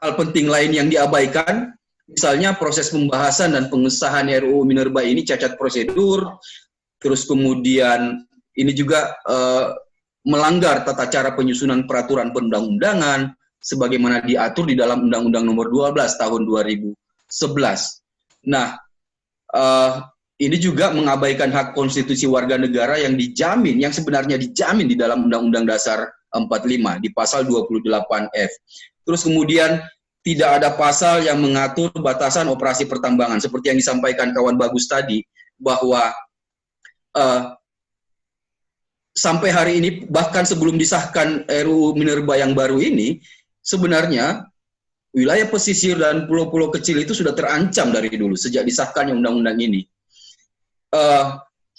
hal penting lain yang diabaikan Misalnya proses pembahasan dan pengesahan RUU Minerba ini cacat prosedur, terus kemudian ini juga melanggar tata cara penyusunan peraturan perundang-undangan sebagaimana diatur di dalam Undang-Undang Nomor 12 Tahun 2011. Nah, ini juga mengabaikan hak konstitusi warga negara yang dijamin, yang sebenarnya dijamin di dalam Undang-Undang Dasar 45 di pasal 28F. Terus kemudian tidak ada pasal yang mengatur batasan operasi pertambangan seperti yang disampaikan kawan Bagus tadi, bahwa sampai hari ini bahkan sebelum disahkan RUU Minerba yang baru ini, sebenarnya wilayah pesisir dan pulau-pulau kecil itu sudah terancam dari dulu sejak disahkannya undang-undang ini.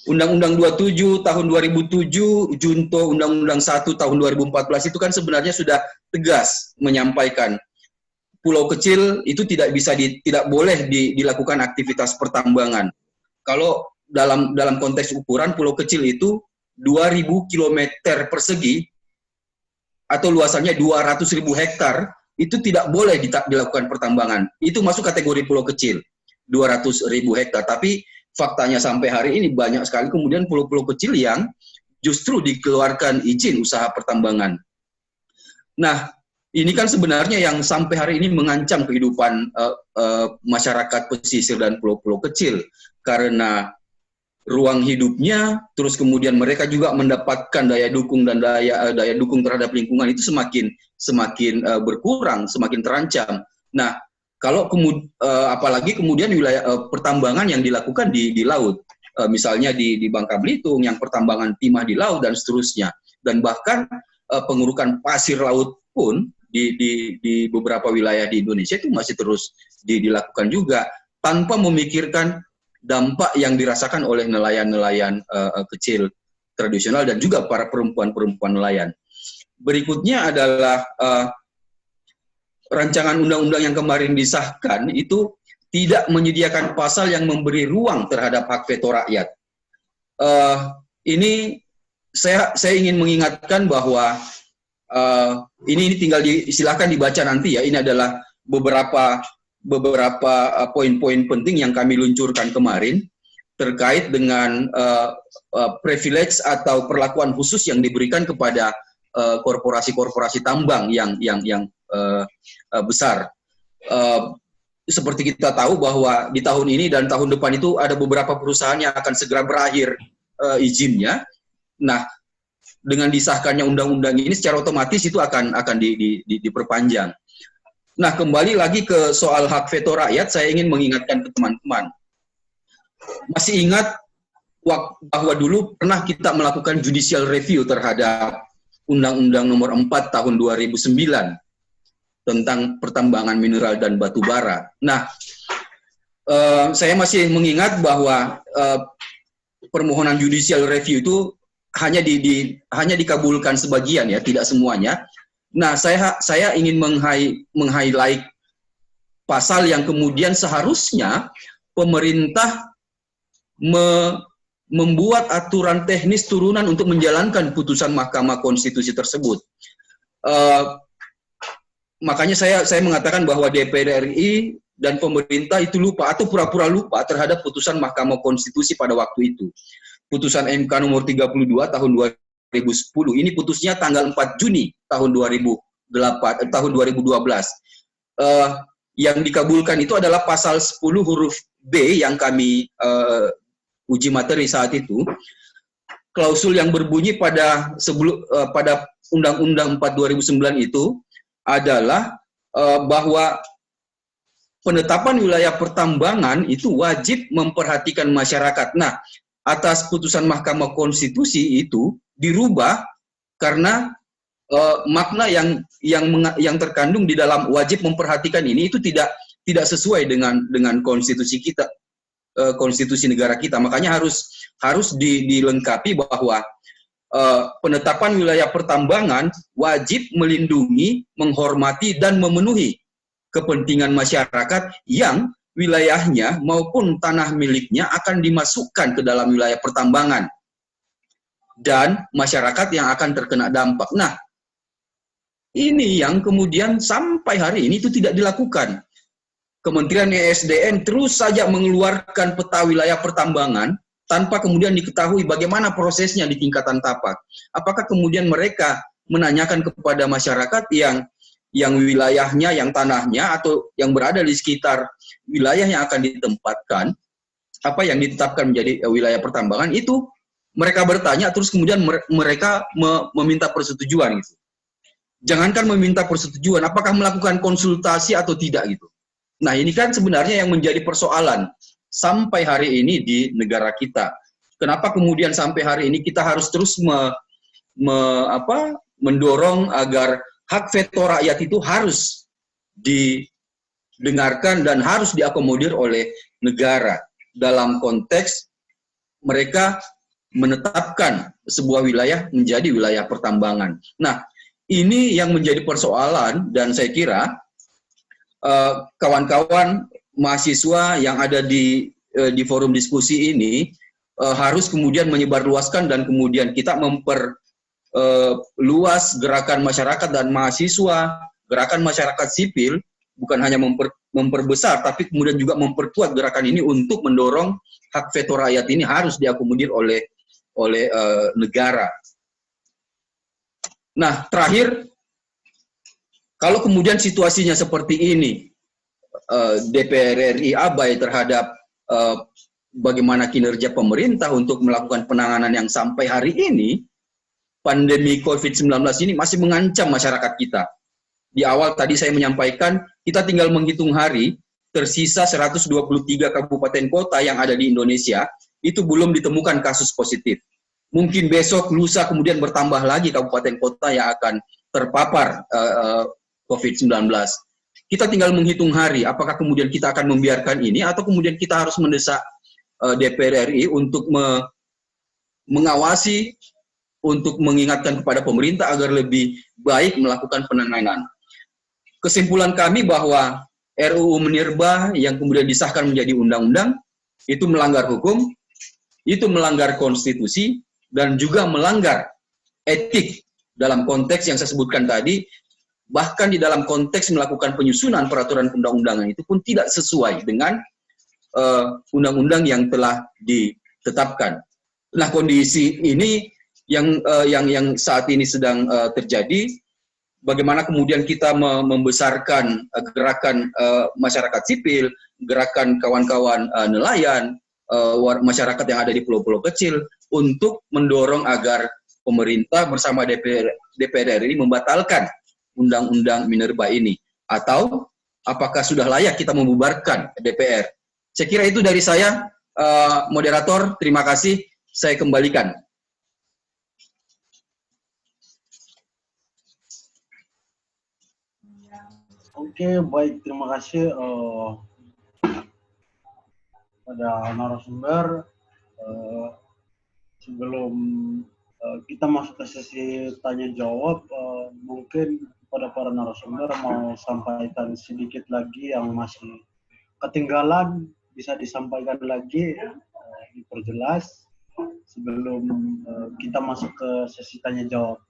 Undang-Undang 27 tahun 2007, Junto Undang-Undang 1 tahun 2014 itu kan sebenarnya sudah tegas menyampaikan pulau kecil itu tidak boleh dilakukan aktivitas pertambangan. Kalau dalam konteks ukuran pulau kecil itu 2.000 km persegi atau luasannya 200.000 hektar itu tidak boleh dilakukan pertambangan. Itu masuk kategori pulau kecil, 200.000 hektar. Tapi faktanya sampai hari ini banyak sekali kemudian pulau-pulau kecil yang justru dikeluarkan izin usaha pertambangan. Nah, ini kan sebenarnya yang sampai hari ini mengancam kehidupan masyarakat pesisir dan pulau-pulau kecil karena ruang hidupnya, terus kemudian mereka juga mendapatkan daya dukung dan daya dukung terhadap lingkungan itu semakin berkurang, semakin terancam. Nah, kalau apalagi kemudian wilayah pertambangan yang dilakukan di laut, misalnya di Bangka Belitung yang pertambangan timah di laut dan seterusnya, dan bahkan pengurukan pasir laut pun di beberapa wilayah di Indonesia itu masih terus dilakukan juga tanpa memikirkan dampak yang dirasakan oleh nelayan-nelayan kecil tradisional dan juga para perempuan-perempuan nelayan. Berikutnya adalah rancangan undang-undang yang kemarin disahkan itu tidak menyediakan pasal yang memberi ruang terhadap hak veto rakyat. Ini saya ingin mengingatkan bahwa ini tinggal silakan dibaca nanti ya. Ini adalah beberapa poin-poin penting yang kami luncurkan kemarin terkait dengan privilege atau perlakuan khusus yang diberikan kepada korporasi-korporasi tambang yang besar. Seperti kita tahu bahwa di tahun ini dan tahun depan itu ada beberapa perusahaan yang akan segera berakhir izinnya. Nah, dengan disahkannya undang-undang ini secara otomatis itu akan diperpanjang. Nah, kembali lagi ke soal hak veto rakyat, saya ingin mengingatkan ke teman-teman. Masih ingat bahwa dulu pernah kita melakukan judicial review terhadap Undang-Undang Nomor 4 Tahun 2009 tentang pertambangan mineral dan batu bara. Nah, saya masih mengingat bahwa permohonan judicial review itu hanya dikabulkan sebagian ya, tidak semuanya. Nah, saya ingin meng-highlight pasal yang kemudian seharusnya pemerintah membuat aturan teknis turunan untuk menjalankan putusan Mahkamah Konstitusi tersebut. Makanya saya mengatakan bahwa DPR RI dan pemerintah itu lupa atau pura-pura lupa terhadap putusan Mahkamah Konstitusi pada waktu itu. Putusan MK nomor 32 tahun 2010. Ini putusnya tanggal 4 Juni tahun 2012. Yang dikabulkan itu adalah pasal 10 huruf B yang kami uji materi saat itu. Klausul yang berbunyi pada Undang-Undang 4 2009 itu adalah bahwa penetapan wilayah pertambangan itu wajib memperhatikan masyarakat. Nah, atas putusan Mahkamah Konstitusi itu dirubah karena makna yang terkandung di dalam wajib memperhatikan ini itu tidak sesuai dengan konstitusi kita, konstitusi negara kita. Makanya harus dilengkapi bahwa penetapan wilayah pertambangan wajib melindungi, menghormati, dan memenuhi kepentingan masyarakat yang wilayahnya maupun tanah miliknya akan dimasukkan ke dalam wilayah pertambangan dan masyarakat yang akan terkena dampak. Nah, ini yang kemudian sampai hari ini itu tidak dilakukan. Kementerian ESDM terus saja mengeluarkan peta wilayah pertambangan tanpa kemudian diketahui bagaimana prosesnya di tingkatan tapak. Apakah kemudian mereka menanyakan kepada masyarakat yang wilayahnya, yang tanahnya, atau yang berada di sekitar wilayah yang akan ditempatkan, apa yang ditetapkan menjadi wilayah pertambangan itu, mereka bertanya terus kemudian mereka meminta persetujuan gitu. Jangankan meminta persetujuan, apakah melakukan konsultasi atau tidak gitu. Nah, ini kan sebenarnya yang menjadi persoalan sampai hari ini di negara kita. Kenapa kemudian sampai hari ini kita harus terus mendorong agar hak veto rakyat itu harus didengarkan dan harus diakomodir oleh negara dalam konteks mereka menetapkan sebuah wilayah menjadi wilayah pertambangan. Nah, ini yang menjadi persoalan, dan saya kira kawan-kawan mahasiswa yang ada di forum diskusi ini harus kemudian menyebarluaskan dan kemudian kita luas gerakan masyarakat dan mahasiswa, gerakan masyarakat sipil, bukan hanya memperbesar, tapi kemudian juga memperkuat gerakan ini untuk mendorong hak veto rakyat ini harus diakomodir oleh negara. Nah, terakhir, kalau kemudian situasinya seperti ini, DPR RI abai terhadap bagaimana kinerja pemerintah untuk melakukan penanganan yang sampai hari ini, pandemi COVID-19 ini masih mengancam masyarakat kita. Di awal tadi saya menyampaikan, kita tinggal menghitung hari, tersisa 123 kabupaten kota yang ada di Indonesia, itu belum ditemukan kasus positif. Mungkin besok, lusa, kemudian bertambah lagi kabupaten kota yang akan terpapar COVID-19. Kita tinggal menghitung hari, apakah kemudian kita akan membiarkan ini, atau kemudian kita harus mendesak DPR RI untuk mengawasi, untuk mengingatkan kepada pemerintah agar lebih baik melakukan penanganan. Kesimpulan kami bahwa RUU Minerba yang kemudian disahkan menjadi undang-undang, itu melanggar hukum, itu melanggar konstitusi, dan juga melanggar etik dalam konteks yang saya sebutkan tadi. Bahkan di dalam konteks melakukan penyusunan peraturan undang-undangan itu pun tidak sesuai dengan undang-undang yang telah ditetapkan. Nah, kondisi ini yang saat ini sedang terjadi, bagaimana kemudian kita membesarkan gerakan masyarakat sipil, gerakan kawan-kawan nelayan, masyarakat yang ada di pulau-pulau kecil, untuk mendorong agar pemerintah bersama DPR RI membatalkan undang-undang Minerba ini. Atau apakah sudah layak kita membubarkan DPR? Saya kira itu dari saya, moderator. Terima kasih. Saya kembalikan. Oke, baik. Terima kasih pada narasumber. Sebelum kita masuk ke sesi tanya jawab, mungkin pada para narasumber mau sampaikan sedikit lagi yang masih ketinggalan, bisa disampaikan lagi, diperjelas sebelum kita masuk ke sesi tanya jawab.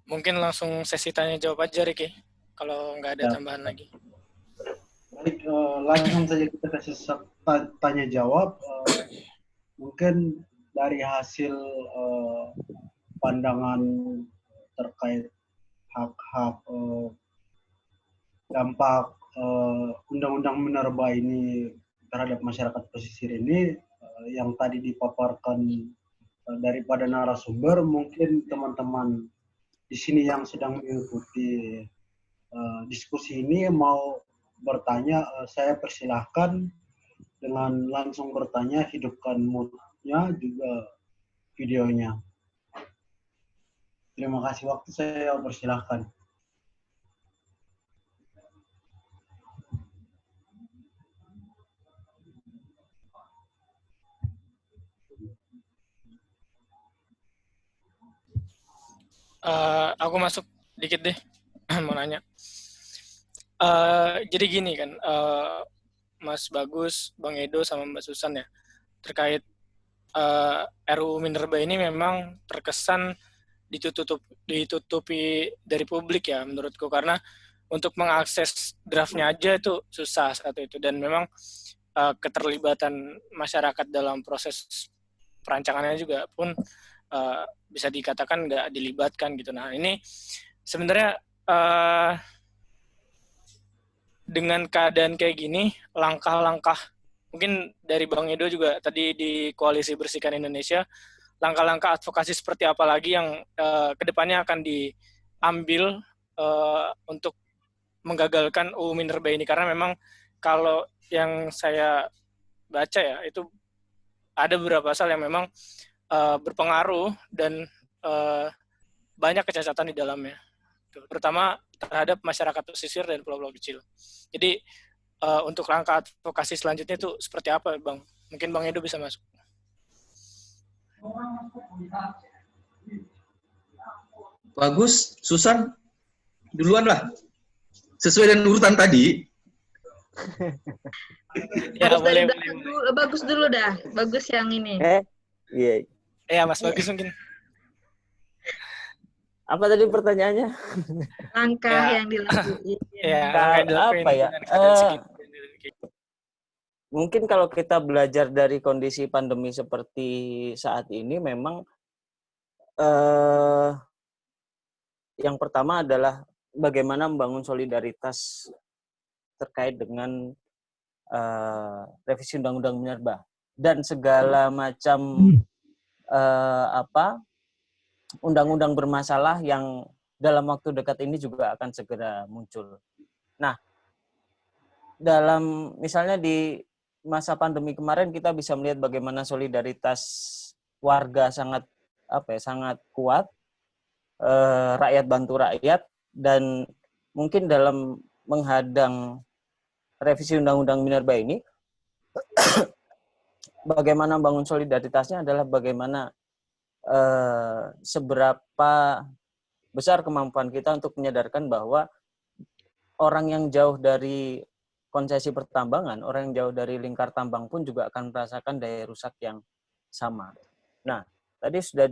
Mungkin langsung sesi tanya jawab aja, Ricky, kalau nggak ada Ya. tambahan lagi. Baik, langsung saja kita kasih tanya jawab. Mungkin dari hasil pandangan terkait hak-hak dampak undang-undang Minerba ini terhadap masyarakat pesisir ini, yang tadi dipaparkan daripada narasumber, mungkin teman-teman di sini yang sedang mengikuti diskusi ini mau bertanya, saya persilahkan dengan langsung bertanya, hidupkan mood-nya juga videonya. Terima kasih, waktu saya persilahkan. Aku masuk dikit deh, mau nanya. Jadi gini kan, Mas Bagus, Bang Edo, sama Mbak Susan ya, terkait RUU Minerba ini memang terkesan ditutupi dari publik ya menurutku, karena untuk mengakses draftnya aja itu susah satu itu, dan memang keterlibatan masyarakat dalam proses perancangannya juga pun bisa dikatakan nggak dilibatkan gitu. Nah ini sebenarnya dengan keadaan kayak gini, langkah-langkah mungkin dari Bang Edo juga tadi di Koalisi Bersihkan Indonesia, langkah-langkah advokasi seperti apa lagi yang kedepannya akan diambil untuk menggagalkan UU Minerba ini, karena memang kalau yang saya baca ya, itu ada beberapa pasal yang memang berpengaruh dan banyak kecacatan di dalamnya, terutama terhadap masyarakat pesisir dan pulau-pulau kecil. Jadi untuk langkah advokasi selanjutnya itu seperti apa, Bang? Mungkin Bang Edo bisa masuk. Bagus, Susan, duluan lah. Sesuai dengan urutan tadi. Ya, Bagus dari boleh. belakang dulu, Bagus dulu dah. Bagus yang ini. Iya. Ya, Mas Bagus mungkin. Apa tadi pertanyaannya? Langkah Ya. yang dilakukan. Ya, Apa ya? Mungkin kalau kita belajar dari kondisi pandemi seperti saat ini, memang yang pertama adalah bagaimana membangun solidaritas terkait dengan revisi Undang-Undang Minerba dan segala macam undang-undang bermasalah yang dalam waktu dekat ini juga akan segera muncul. Nah, dalam misalnya di masa pandemi kemarin kita bisa melihat bagaimana solidaritas warga sangat kuat, rakyat bantu rakyat, dan mungkin dalam menghadang revisi Undang-Undang Minerba ini, bagaimana bangun solidaritasnya adalah bagaimana seberapa besar kemampuan kita untuk menyadarkan bahwa orang yang jauh dari konsesi pertambangan, orang yang jauh dari lingkar tambang pun juga akan merasakan daya rusak yang sama. Nah, tadi sudah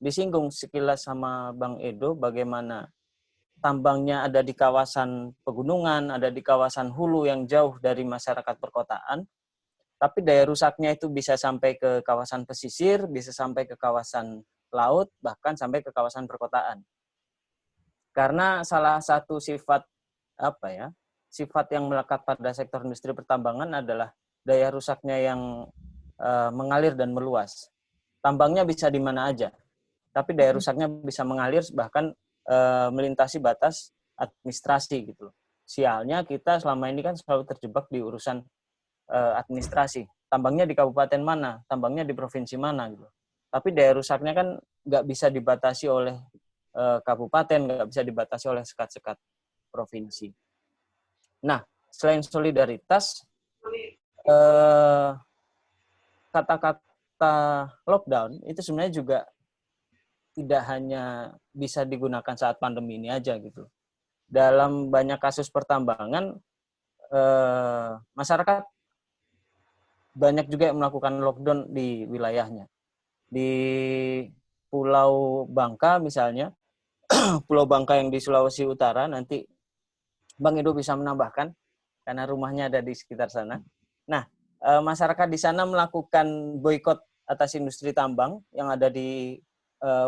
disinggung sekilas sama Bang Edo, bagaimana tambangnya ada di kawasan pegunungan, ada di kawasan hulu yang jauh dari masyarakat perkotaan, tapi daya rusaknya itu bisa sampai ke kawasan pesisir, bisa sampai ke kawasan laut, bahkan sampai ke kawasan perkotaan. Karena salah satu sifat yang melekat pada sektor industri pertambangan adalah daya rusaknya yang mengalir dan meluas. Tambangnya bisa di mana aja, tapi daya rusaknya bisa mengalir bahkan melintasi batas administrasi gitu. Sialnya kita selama ini kan selalu terjebak di urusan administrasi. Tambangnya di kabupaten mana, tambangnya di provinsi mana gitu. Tapi daya rusaknya kan nggak bisa dibatasi oleh kabupaten, nggak bisa dibatasi oleh sekat-sekat provinsi. Nah, selain solidaritas, kata-kata lockdown itu sebenarnya juga tidak hanya bisa digunakan saat pandemi ini aja gitu. Dalam banyak kasus pertambangan, masyarakat banyak juga yang melakukan lockdown di wilayahnya. Di Pulau Bangka misalnya, Pulau Bangka yang di Sulawesi Utara, nanti Bang Edo bisa menambahkan, karena rumahnya ada di sekitar sana. Nah, masyarakat di sana melakukan boikot atas industri tambang yang ada di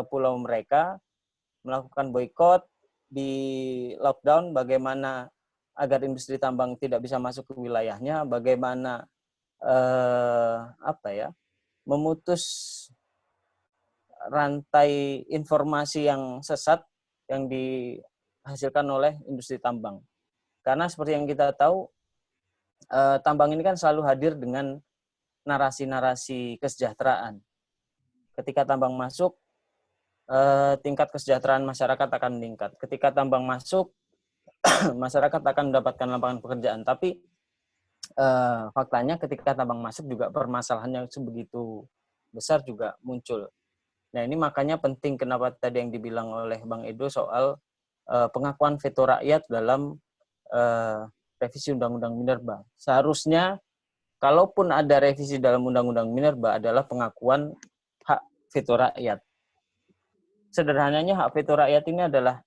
pulau mereka, melakukan boikot, di lockdown bagaimana agar industri tambang tidak bisa masuk ke wilayahnya, bagaimana memutus rantai informasi yang sesat yang dihasilkan oleh industri tambang. Karena seperti yang kita tahu, tambang ini kan selalu hadir dengan narasi-narasi kesejahteraan. Ketika tambang masuk, tingkat kesejahteraan masyarakat akan meningkat. Ketika tambang masuk, masyarakat akan mendapatkan lapangan pekerjaan. Tapi faktanya ketika tambang masuk juga permasalahan yang sebegitu besar juga muncul. Nah, ini makanya penting kenapa tadi yang dibilang oleh Bang Edo soal pengakuan veto rakyat dalam revisi Undang-Undang Minerba. Seharusnya kalaupun ada revisi dalam Undang-Undang Minerba adalah pengakuan hak veto rakyat. Sederhananya hak veto rakyat ini adalah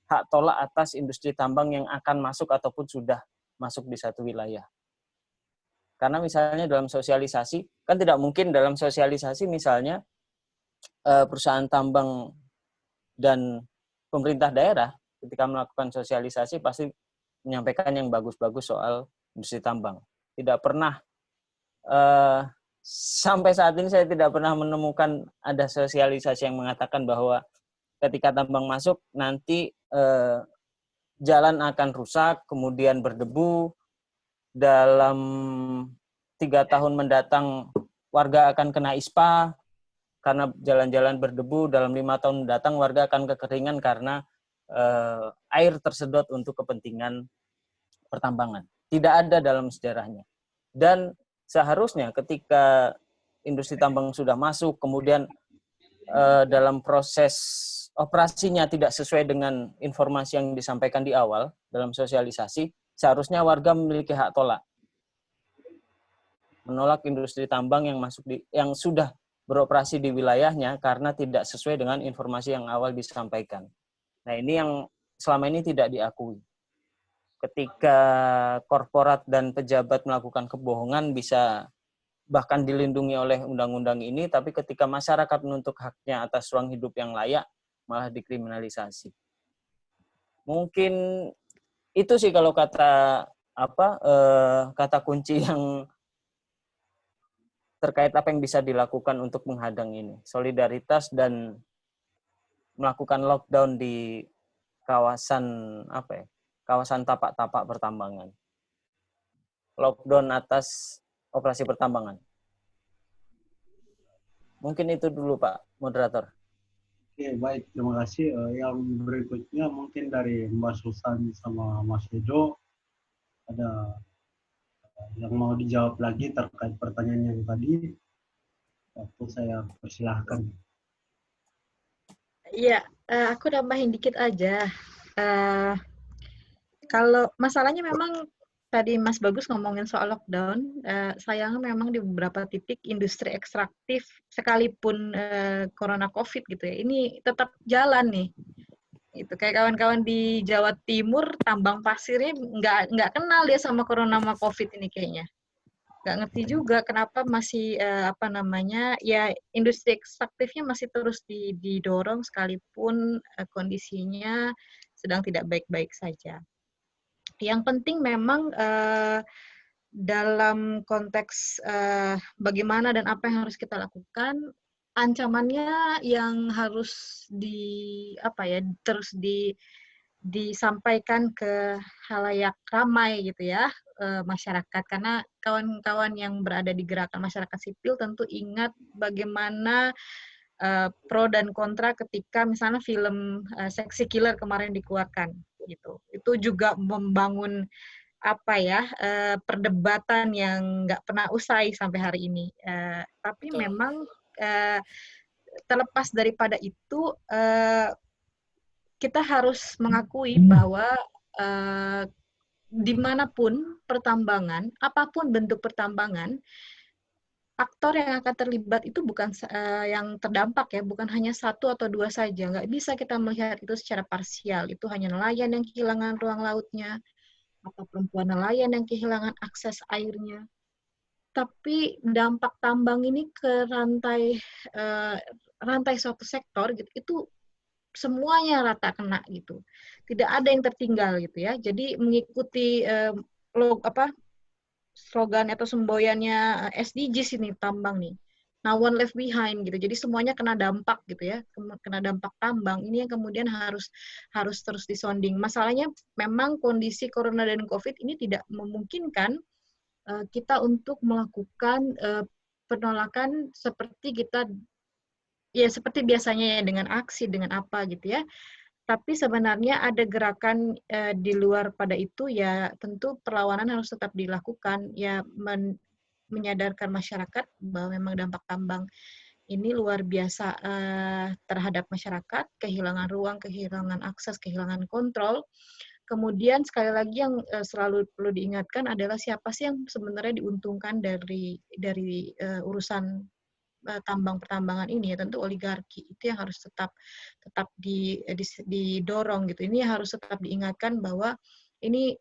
hak tolak atas industri tambang yang akan masuk ataupun sudah masuk di satu wilayah. Karena misalnya dalam sosialisasi, kan tidak mungkin dalam sosialisasi misalnya perusahaan tambang dan pemerintah daerah ketika melakukan sosialisasi pasti menyampaikan yang bagus-bagus soal industri tambang. Tidak pernah, sampai saat ini saya tidak pernah menemukan ada sosialisasi yang mengatakan bahwa ketika tambang masuk nanti jalan akan rusak, kemudian berdebu, dalam 3 tahun mendatang warga akan kena ISPA karena jalan-jalan berdebu, dalam 5 tahun mendatang warga akan kekeringan karena air tersedot untuk kepentingan pertambangan. Tidak ada dalam sejarahnya. Dan seharusnya ketika industri tambang sudah masuk, kemudian dalam proses operasinya tidak sesuai dengan informasi yang disampaikan di awal dalam sosialisasi, seharusnya warga memiliki hak tolak. Menolak industri tambang yang sudah beroperasi di wilayahnya karena tidak sesuai dengan informasi yang awal disampaikan. Nah, ini yang selama ini tidak diakui. Ketika korporat dan pejabat melakukan kebohongan bisa bahkan dilindungi oleh undang-undang ini, tapi ketika masyarakat menuntut haknya atas ruang hidup yang layak, malah dikriminalisasi. Mungkin itu sih kalau kata kunci yang terkait apa yang bisa dilakukan untuk menghadang ini. Solidaritas dan melakukan lockdown di kawasan kawasan tapak-tapak pertambangan. Lockdown atas operasi pertambangan. Mungkin itu dulu Pak Moderator. Oke, baik. Terima kasih. Yang berikutnya mungkin dari Mbak Susan sama Mas Edo. Ada yang mau dijawab lagi terkait pertanyaan yang tadi. Waktu saya persilahkan. Iya, aku nambahin dikit aja. Kalau masalahnya memang tadi Mas Bagus ngomongin soal lockdown, sayangnya memang di beberapa titik industri ekstraktif sekalipun corona COVID gitu ya, ini tetap jalan nih. Itu kayak kawan-kawan di Jawa Timur tambang pasirnya nggak kenal dia sama corona sama COVID ini kayaknya. Nggak ngerti juga kenapa masih ya industri ekstraktifnya masih terus didorong sekalipun kondisinya sedang tidak baik-baik saja. Yang penting memang dalam konteks bagaimana dan apa yang harus kita lakukan, ancamannya yang harus terus disampaikan ke halayak ramai gitu ya, masyarakat, karena kawan-kawan yang berada di gerakan masyarakat sipil tentu ingat bagaimana pro dan kontra ketika misalnya film Sexy Killer kemarin dikeluarkan gitu. Itu juga membangun perdebatan yang nggak pernah usai sampai hari ini. Tapi Betul. memang terlepas daripada itu, kita harus mengakui bahwa dimanapun pertambangan, apapun bentuk pertambangan, aktor yang akan terlibat itu bukan yang terdampak ya, bukan hanya 1 atau 2 saja. Nggak bisa kita melihat itu secara parsial. Itu hanya nelayan yang kehilangan ruang lautnya, atau perempuan nelayan yang kehilangan akses airnya. Tapi dampak tambang ini ke rantai suatu sektor gitu, itu semuanya rata kena gitu. Tidak ada yang tertinggal gitu ya. Jadi mengikuti slogan atau semboyannya SDGs ini tambang nih. No one left behind gitu. Jadi semuanya kena dampak gitu ya. Kena dampak tambang. Ini yang kemudian harus terus disonding. Masalahnya memang kondisi corona dan COVID ini tidak memungkinkan kita untuk melakukan penolakan seperti seperti biasanya ya, dengan aksi, dengan apa gitu ya. Tapi sebenarnya ada gerakan di luar pada itu, ya tentu perlawanan harus tetap dilakukan, ya menyadarkan masyarakat bahwa memang dampak tambang ini luar biasa terhadap masyarakat, kehilangan ruang, kehilangan akses, kehilangan kontrol. Kemudian sekali lagi yang selalu perlu diingatkan adalah siapa sih yang sebenarnya diuntungkan dari urusan tambang pertambangan ini, ya tentu oligarki. Itu yang harus tetap didorong gitu. Ini harus tetap diingatkan bahwa ini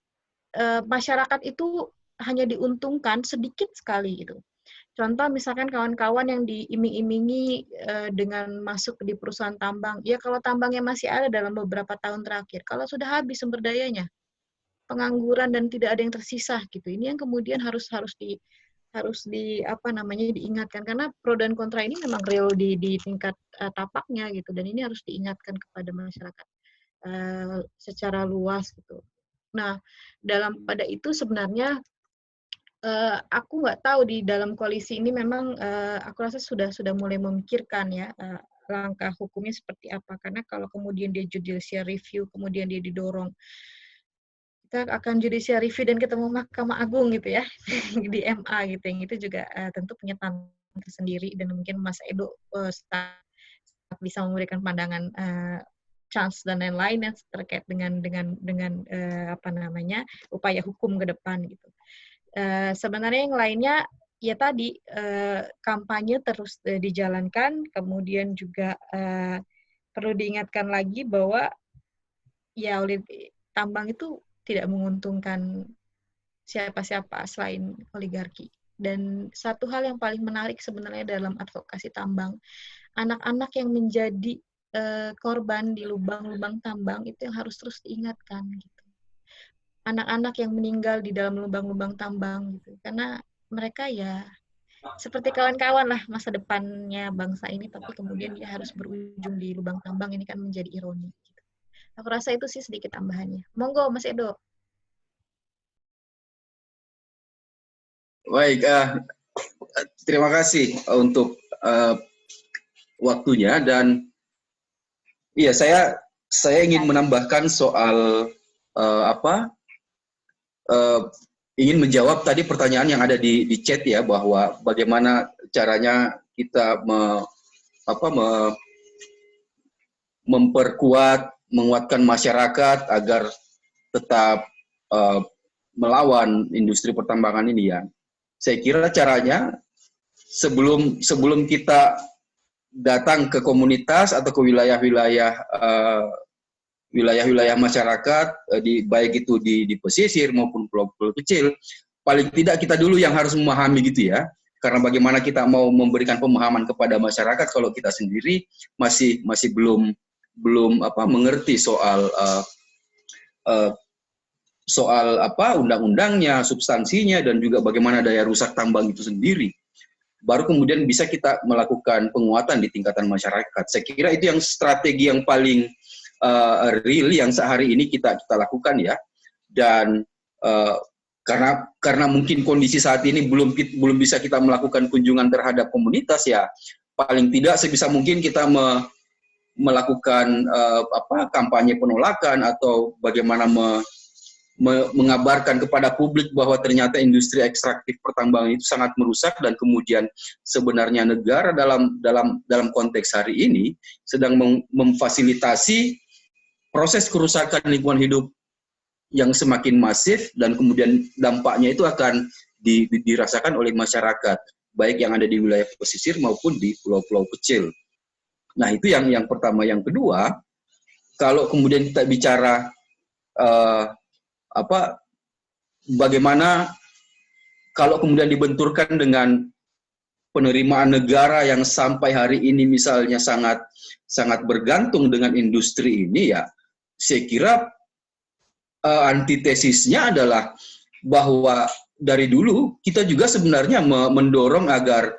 masyarakat itu hanya diuntungkan sedikit sekali gitu. Contoh misalkan kawan-kawan yang diiming-imingi dengan masuk di perusahaan tambang, ya kalau tambangnya masih ada dalam beberapa tahun terakhir, kalau sudah habis sumber dayanya, pengangguran dan tidak ada yang tersisa gitu. Ini yang kemudian harus diingatkan, karena pro dan kontra ini memang real di tingkat tapaknya gitu, dan ini harus diingatkan kepada masyarakat secara luas gitu. Nah, pada itu sebenarnya aku nggak tahu di dalam koalisi ini memang aku rasa sudah mulai memikirkan ya langkah hukumnya seperti apa, karena kalau kemudian dia judicial review, kemudian dia didorong, kita akan judicial review dan ketemu Mahkamah Agung gitu ya di MA gitu, yang itu juga tentu punya tantangan tersendiri, dan mungkin Mas Edo bisa memberikan pandangan chance dan lain-lain yang terkait dengan upaya hukum ke depan gitu. Sebenarnya yang lainnya ya tadi kampanye terus dijalankan, kemudian juga perlu diingatkan lagi bahwa ya tambang itu tidak menguntungkan siapa-siapa selain oligarki. Dan satu hal yang paling menarik sebenarnya dalam advokasi tambang, anak-anak yang menjadi korban di lubang-lubang tambang itu yang harus terus diingatkan gitu. Anak-anak yang meninggal di dalam lubang-lubang tambang gitu, karena mereka ya seperti kawan-kawan lah masa depannya bangsa ini, tapi kemudian dia harus berujung di lubang tambang, ini kan menjadi ironi gitu. Aku rasa itu sih sedikit tambahannya. Monggo Mas Edo. Baik, terima kasih untuk waktunya, dan iya saya ingin menambahkan soal ingin menjawab tadi pertanyaan yang ada di chat ya, bahwa bagaimana caranya kita menguatkan masyarakat agar tetap melawan industri pertambangan ini ya. Saya kira caranya sebelum kita datang ke komunitas atau ke wilayah-wilayah masyarakat, baik itu di pesisir maupun pulau-pulau kecil, paling tidak kita dulu yang harus memahami gitu ya. Karena bagaimana kita mau memberikan pemahaman kepada masyarakat kalau kita sendiri masih belum mengerti soal undang-undangnya, substansinya, dan juga bagaimana daya rusak tambang itu sendiri. Baru kemudian bisa kita melakukan penguatan di tingkatan masyarakat. Saya kira itu yang strategi yang paling real yang sehari ini kita lakukan ya. Dan karena mungkin kondisi saat ini belum bisa kita melakukan kunjungan terhadap komunitas ya, paling tidak sebisa mungkin kita melakukan kampanye penolakan atau bagaimana mengabarkan kepada publik bahwa ternyata industri ekstraktif pertambangan itu sangat merusak, dan kemudian sebenarnya negara dalam konteks hari ini sedang memfasilitasi proses kerusakan lingkungan hidup yang semakin masif, dan kemudian dampaknya itu akan dirasakan oleh masyarakat baik yang ada di wilayah pesisir maupun di pulau-pulau kecil. Nah, itu yang pertama. Yang kedua, kalau kemudian kita bicara bagaimana kalau kemudian dibenturkan dengan penerimaan negara yang sampai hari ini misalnya sangat bergantung dengan industri ini ya, saya kira antitesisnya adalah bahwa dari dulu kita juga sebenarnya mendorong agar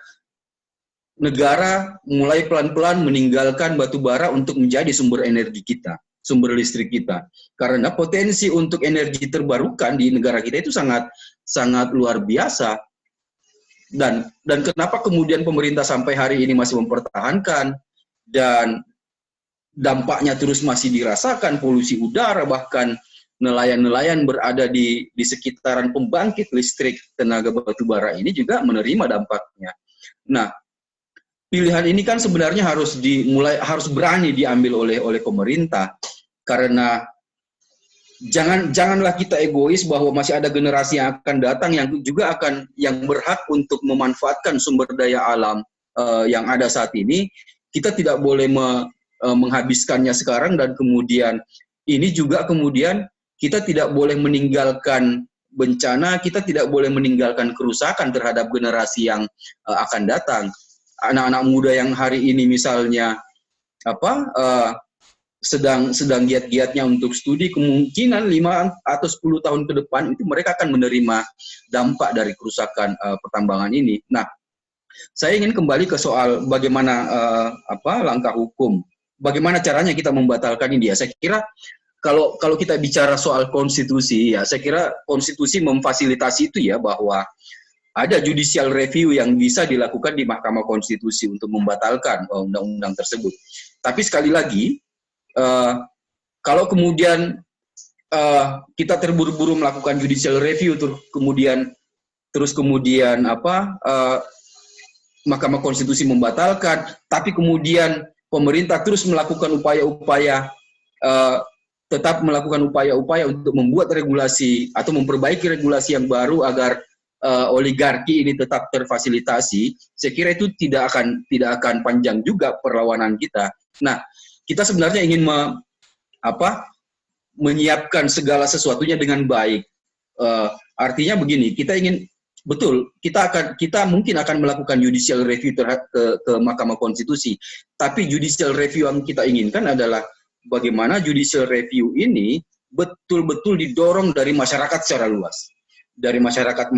negara mulai pelan-pelan meninggalkan batu bara untuk menjadi sumber energi kita, sumber listrik kita. Karena potensi untuk energi terbarukan di negara kita itu sangat luar biasa. Dan kenapa kemudian pemerintah sampai hari ini masih mempertahankan, dan dampaknya terus masih dirasakan, polusi udara, bahkan nelayan-nelayan berada di sekitaran pembangkit listrik tenaga batu bara ini juga menerima dampaknya. Nah, pilihan ini kan sebenarnya harus berani diambil oleh pemerintah, karena janganlah kita egois bahwa masih ada generasi yang akan datang yang berhak untuk memanfaatkan sumber daya alam yang ada saat ini. Kita tidak boleh menghabiskannya sekarang, dan kemudian ini juga kemudian kita tidak boleh meninggalkan bencana, kita tidak boleh meninggalkan kerusakan terhadap generasi yang akan datang. Anak-anak muda yang hari ini misalnya sedang giat-giatnya untuk studi, kemungkinan 5 atau 10 tahun ke depan itu mereka akan menerima dampak dari kerusakan pertambangan ini. Nah, saya ingin kembali ke soal bagaimana langkah hukum, bagaimana caranya kita membatalkan ini ya. Saya kira kalau kita bicara soal konstitusi ya, saya kira konstitusi memfasilitasi itu ya, bahwa ada judicial review yang bisa dilakukan di Mahkamah Konstitusi untuk membatalkan undang-undang tersebut. Tapi sekali lagi, kalau kemudian kita terburu-buru melakukan judicial review, terus kemudian Mahkamah Konstitusi membatalkan, tapi kemudian pemerintah terus melakukan upaya-upaya, tetap melakukan upaya-upaya untuk membuat regulasi atau memperbaiki regulasi yang baru agar oligarki ini tetap terfasilitasi. Saya kira itu tidak akan panjang juga perlawanan kita. Nah, kita sebenarnya ingin menyiapkan segala sesuatunya dengan baik. Artinya begini, kita ingin kita mungkin akan melakukan judicial review ke Mahkamah Konstitusi, tapi judicial review yang kita inginkan adalah bagaimana judicial review ini betul-betul didorong dari masyarakat secara luas. Dari masyarakat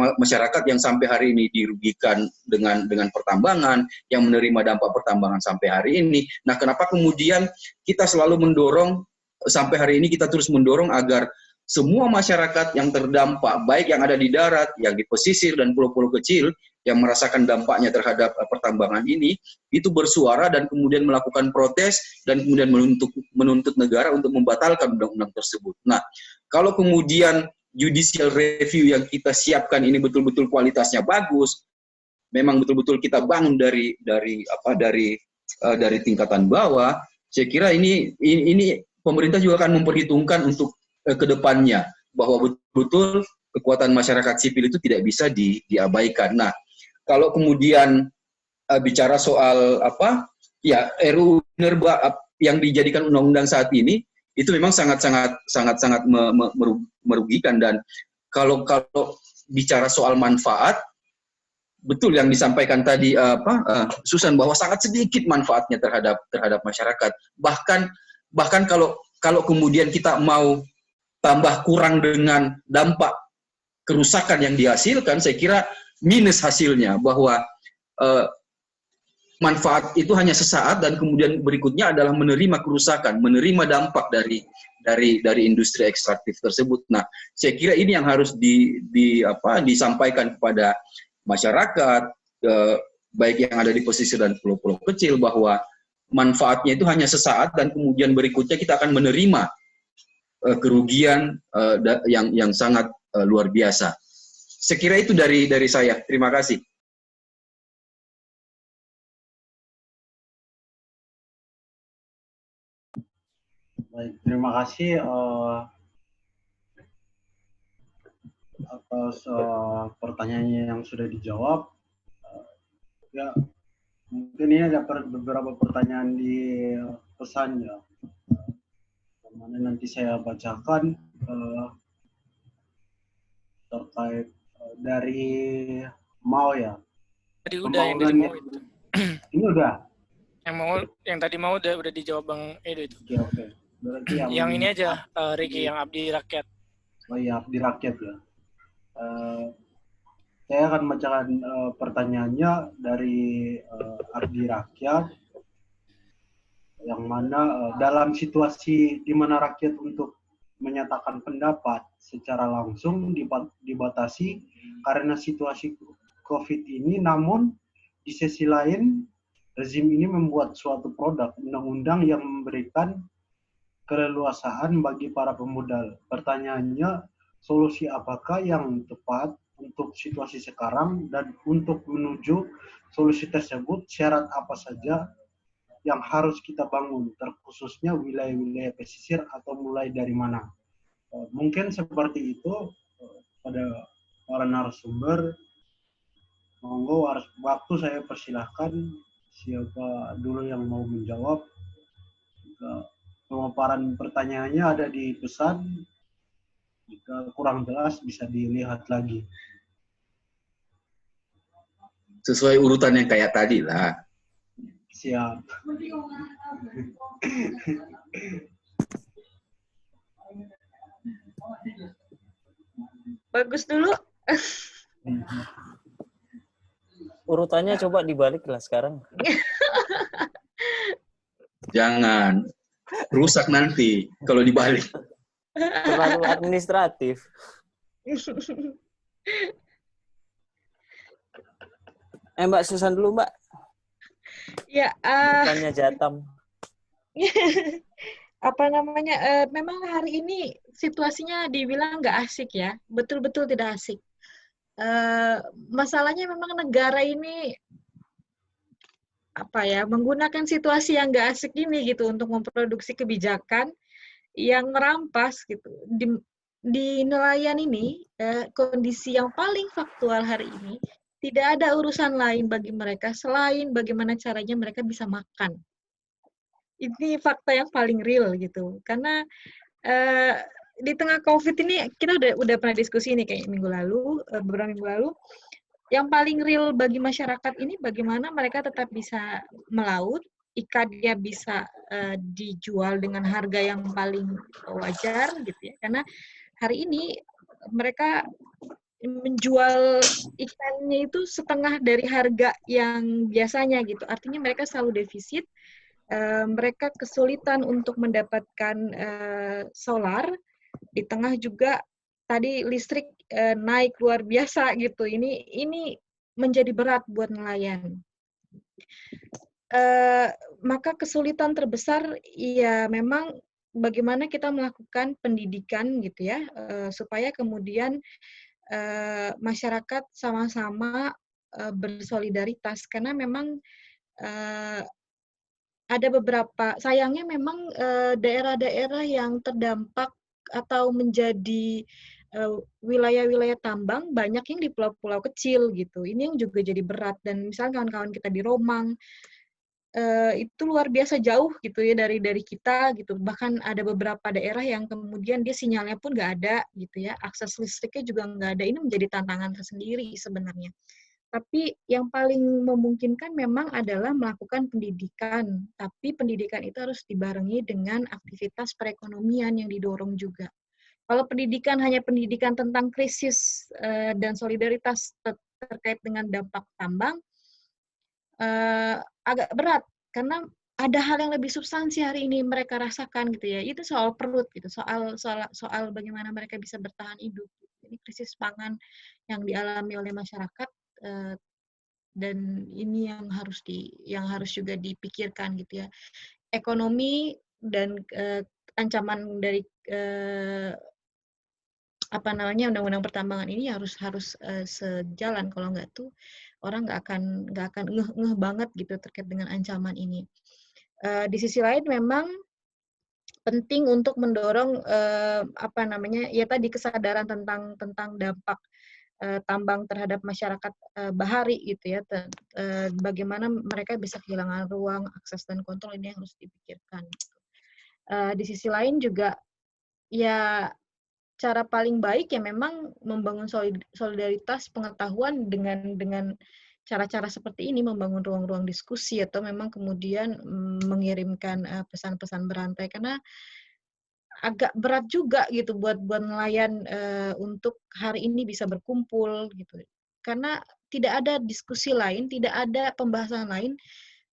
yang sampai hari ini dirugikan dengan pertambangan, yang menerima dampak pertambangan sampai hari ini. Nah, kenapa kemudian kita selalu mendorong, sampai hari ini kita terus mendorong agar semua masyarakat yang terdampak, baik yang ada di darat, yang di pesisir dan pulau-pulau kecil yang merasakan dampaknya terhadap pertambangan ini, itu bersuara dan kemudian melakukan protes dan kemudian menuntut negara untuk membatalkan undang-undang tersebut. Nah, kalau kemudian judicial review yang kita siapkan ini betul-betul kualitasnya bagus, memang betul-betul kita bangun dari tingkatan bawah, saya kira ini pemerintah juga akan memperhitungkan untuk kedepannya, bahwa betul-betul kekuatan masyarakat sipil itu tidak bisa diabaikan. Nah, kalau kemudian bicara soal RUU Minerba yang dijadikan undang-undang saat ini, itu memang sangat merugikan. Dan kalau bicara soal manfaat, betul yang disampaikan tadi Susan, bahwa sangat sedikit manfaatnya terhadap masyarakat. Bahkan kalau kemudian kita mau tambah kurang dengan dampak kerusakan yang dihasilkan, saya kira minus hasilnya, bahwa manfaat itu hanya sesaat dan kemudian berikutnya adalah menerima kerusakan, menerima dampak dari industri ekstraktif tersebut. Nah, saya kira ini yang harus disampaikan kepada masyarakat, baik yang ada di pesisir dan pulau-pulau kecil, bahwa manfaatnya itu hanya sesaat dan kemudian berikutnya kita akan menerima kerugian yang sangat luar biasa. Saya kira itu dari saya. Terima kasih. Baik, terima kasih atas pertanyaannya yang sudah dijawab. Ya, mungkin ini ada beberapa pertanyaan di pesannya, mana nanti saya bacakan terkait dari Mau ya. Tadi udah yang dari Mau itu. Ini udah. Yang tadi Mau udah dijawab Bang Edo itu. Oke. Berarti yang ini aja, Ricky, yang Abdi Rakyat. Oh iya, Abdi Rakyat ya. Saya akan bacakan pertanyaannya dari Abdi Rakyat, yang mana dalam situasi di mana rakyat untuk menyatakan pendapat secara langsung dibatasi karena situasi COVID ini, namun di sisi lain rezim ini membuat suatu produk undang-undang yang memberikan keleluasaan bagi para pemodal. Pertanyaannya, solusi apakah yang tepat untuk situasi sekarang, dan untuk menuju solusi tersebut syarat apa saja yang harus kita bangun, terkhususnya wilayah-wilayah pesisir atau mulai dari mana. Mungkin seperti itu pada para narasumber. Monggo, waktu saya persilahkan siapa dulu yang mau menjawab. Pemaparan pertanyaannya ada di pesan. Jika kurang jelas bisa dilihat lagi. Sesuai urutan yang kayak tadi lah. Siap. Bagus dulu. Urutannya coba dibalik lah sekarang. Jangan. Rusak nanti kalau dibalik. Terlalu administratif. Mbak Susan dulu, Mbak. Ya, Tanya Jatam. apa namanya? Memang hari ini situasinya dibilang nggak asik ya, betul-betul tidak asik. Masalahnya memang negara ini apa ya, menggunakan situasi yang nggak asik ini gitu untuk memproduksi kebijakan yang merampas gitu. Di nelayan ini, kondisi yang paling faktual hari ini, tidak ada urusan lain bagi mereka selain bagaimana caranya mereka bisa makan. Ini fakta yang paling real gitu. Karena di tengah COVID ini, kita udah pernah diskusi ini kayak minggu lalu, beberapa minggu lalu, yang paling real bagi masyarakat ini bagaimana mereka tetap bisa melaut, ikannya bisa dijual dengan harga yang paling wajar gitu ya. Karena hari ini mereka menjual ikannya itu setengah dari harga yang biasanya gitu. Artinya mereka selalu defisit, mereka kesulitan untuk mendapatkan solar, di tengah juga tadi listrik naik luar biasa gitu. Ini menjadi berat buat nelayan. Maka kesulitan terbesar ya memang bagaimana kita melakukan pendidikan gitu ya, supaya kemudian masyarakat sama-sama bersolidaritas, karena memang ada beberapa, sayangnya memang daerah-daerah yang terdampak atau menjadi wilayah-wilayah tambang banyak yang di pulau-pulau kecil gitu. Ini yang juga jadi berat. Dan misalnya kawan-kawan kita di Romang, itu luar biasa jauh gitu ya dari kita gitu. Bahkan ada beberapa daerah yang kemudian dia sinyalnya pun nggak ada gitu ya, akses listriknya juga nggak ada. Ini menjadi tantangan tersendiri sebenarnya. Tapi yang paling memungkinkan memang adalah melakukan pendidikan. Tapi pendidikan itu harus dibarengi dengan aktivitas perekonomian yang didorong juga. Kalau pendidikan hanya pendidikan tentang krisis dan solidaritas terkait dengan dampak tambang, agak berat, karena ada hal yang lebih substansi hari ini mereka rasakan gitu ya. Itu soal perut gitu, soal bagaimana mereka bisa bertahan hidup. Ini krisis pangan yang dialami oleh masyarakat, dan ini yang harus juga dipikirkan gitu ya. Ekonomi dan ancaman dari undang-undang pertambangan ini harus sejalan. Kalau nggak tuh orang nggak akan ngeh banget gitu terkait dengan ancaman ini. Di sisi lain memang penting untuk mendorong ya tadi kesadaran tentang dampak tambang terhadap masyarakat bahari gitu ya. Bagaimana mereka bisa kehilangan ruang, akses dan kontrol, ini yang harus dipikirkan. Di sisi lain juga ya cara paling baik ya memang membangun solidaritas pengetahuan dengan cara-cara seperti ini, membangun ruang-ruang diskusi atau memang kemudian mengirimkan pesan-pesan berantai, karena agak berat juga gitu buat nelayan untuk hari ini bisa berkumpul gitu. Karena tidak ada diskusi lain, tidak ada pembahasan lain,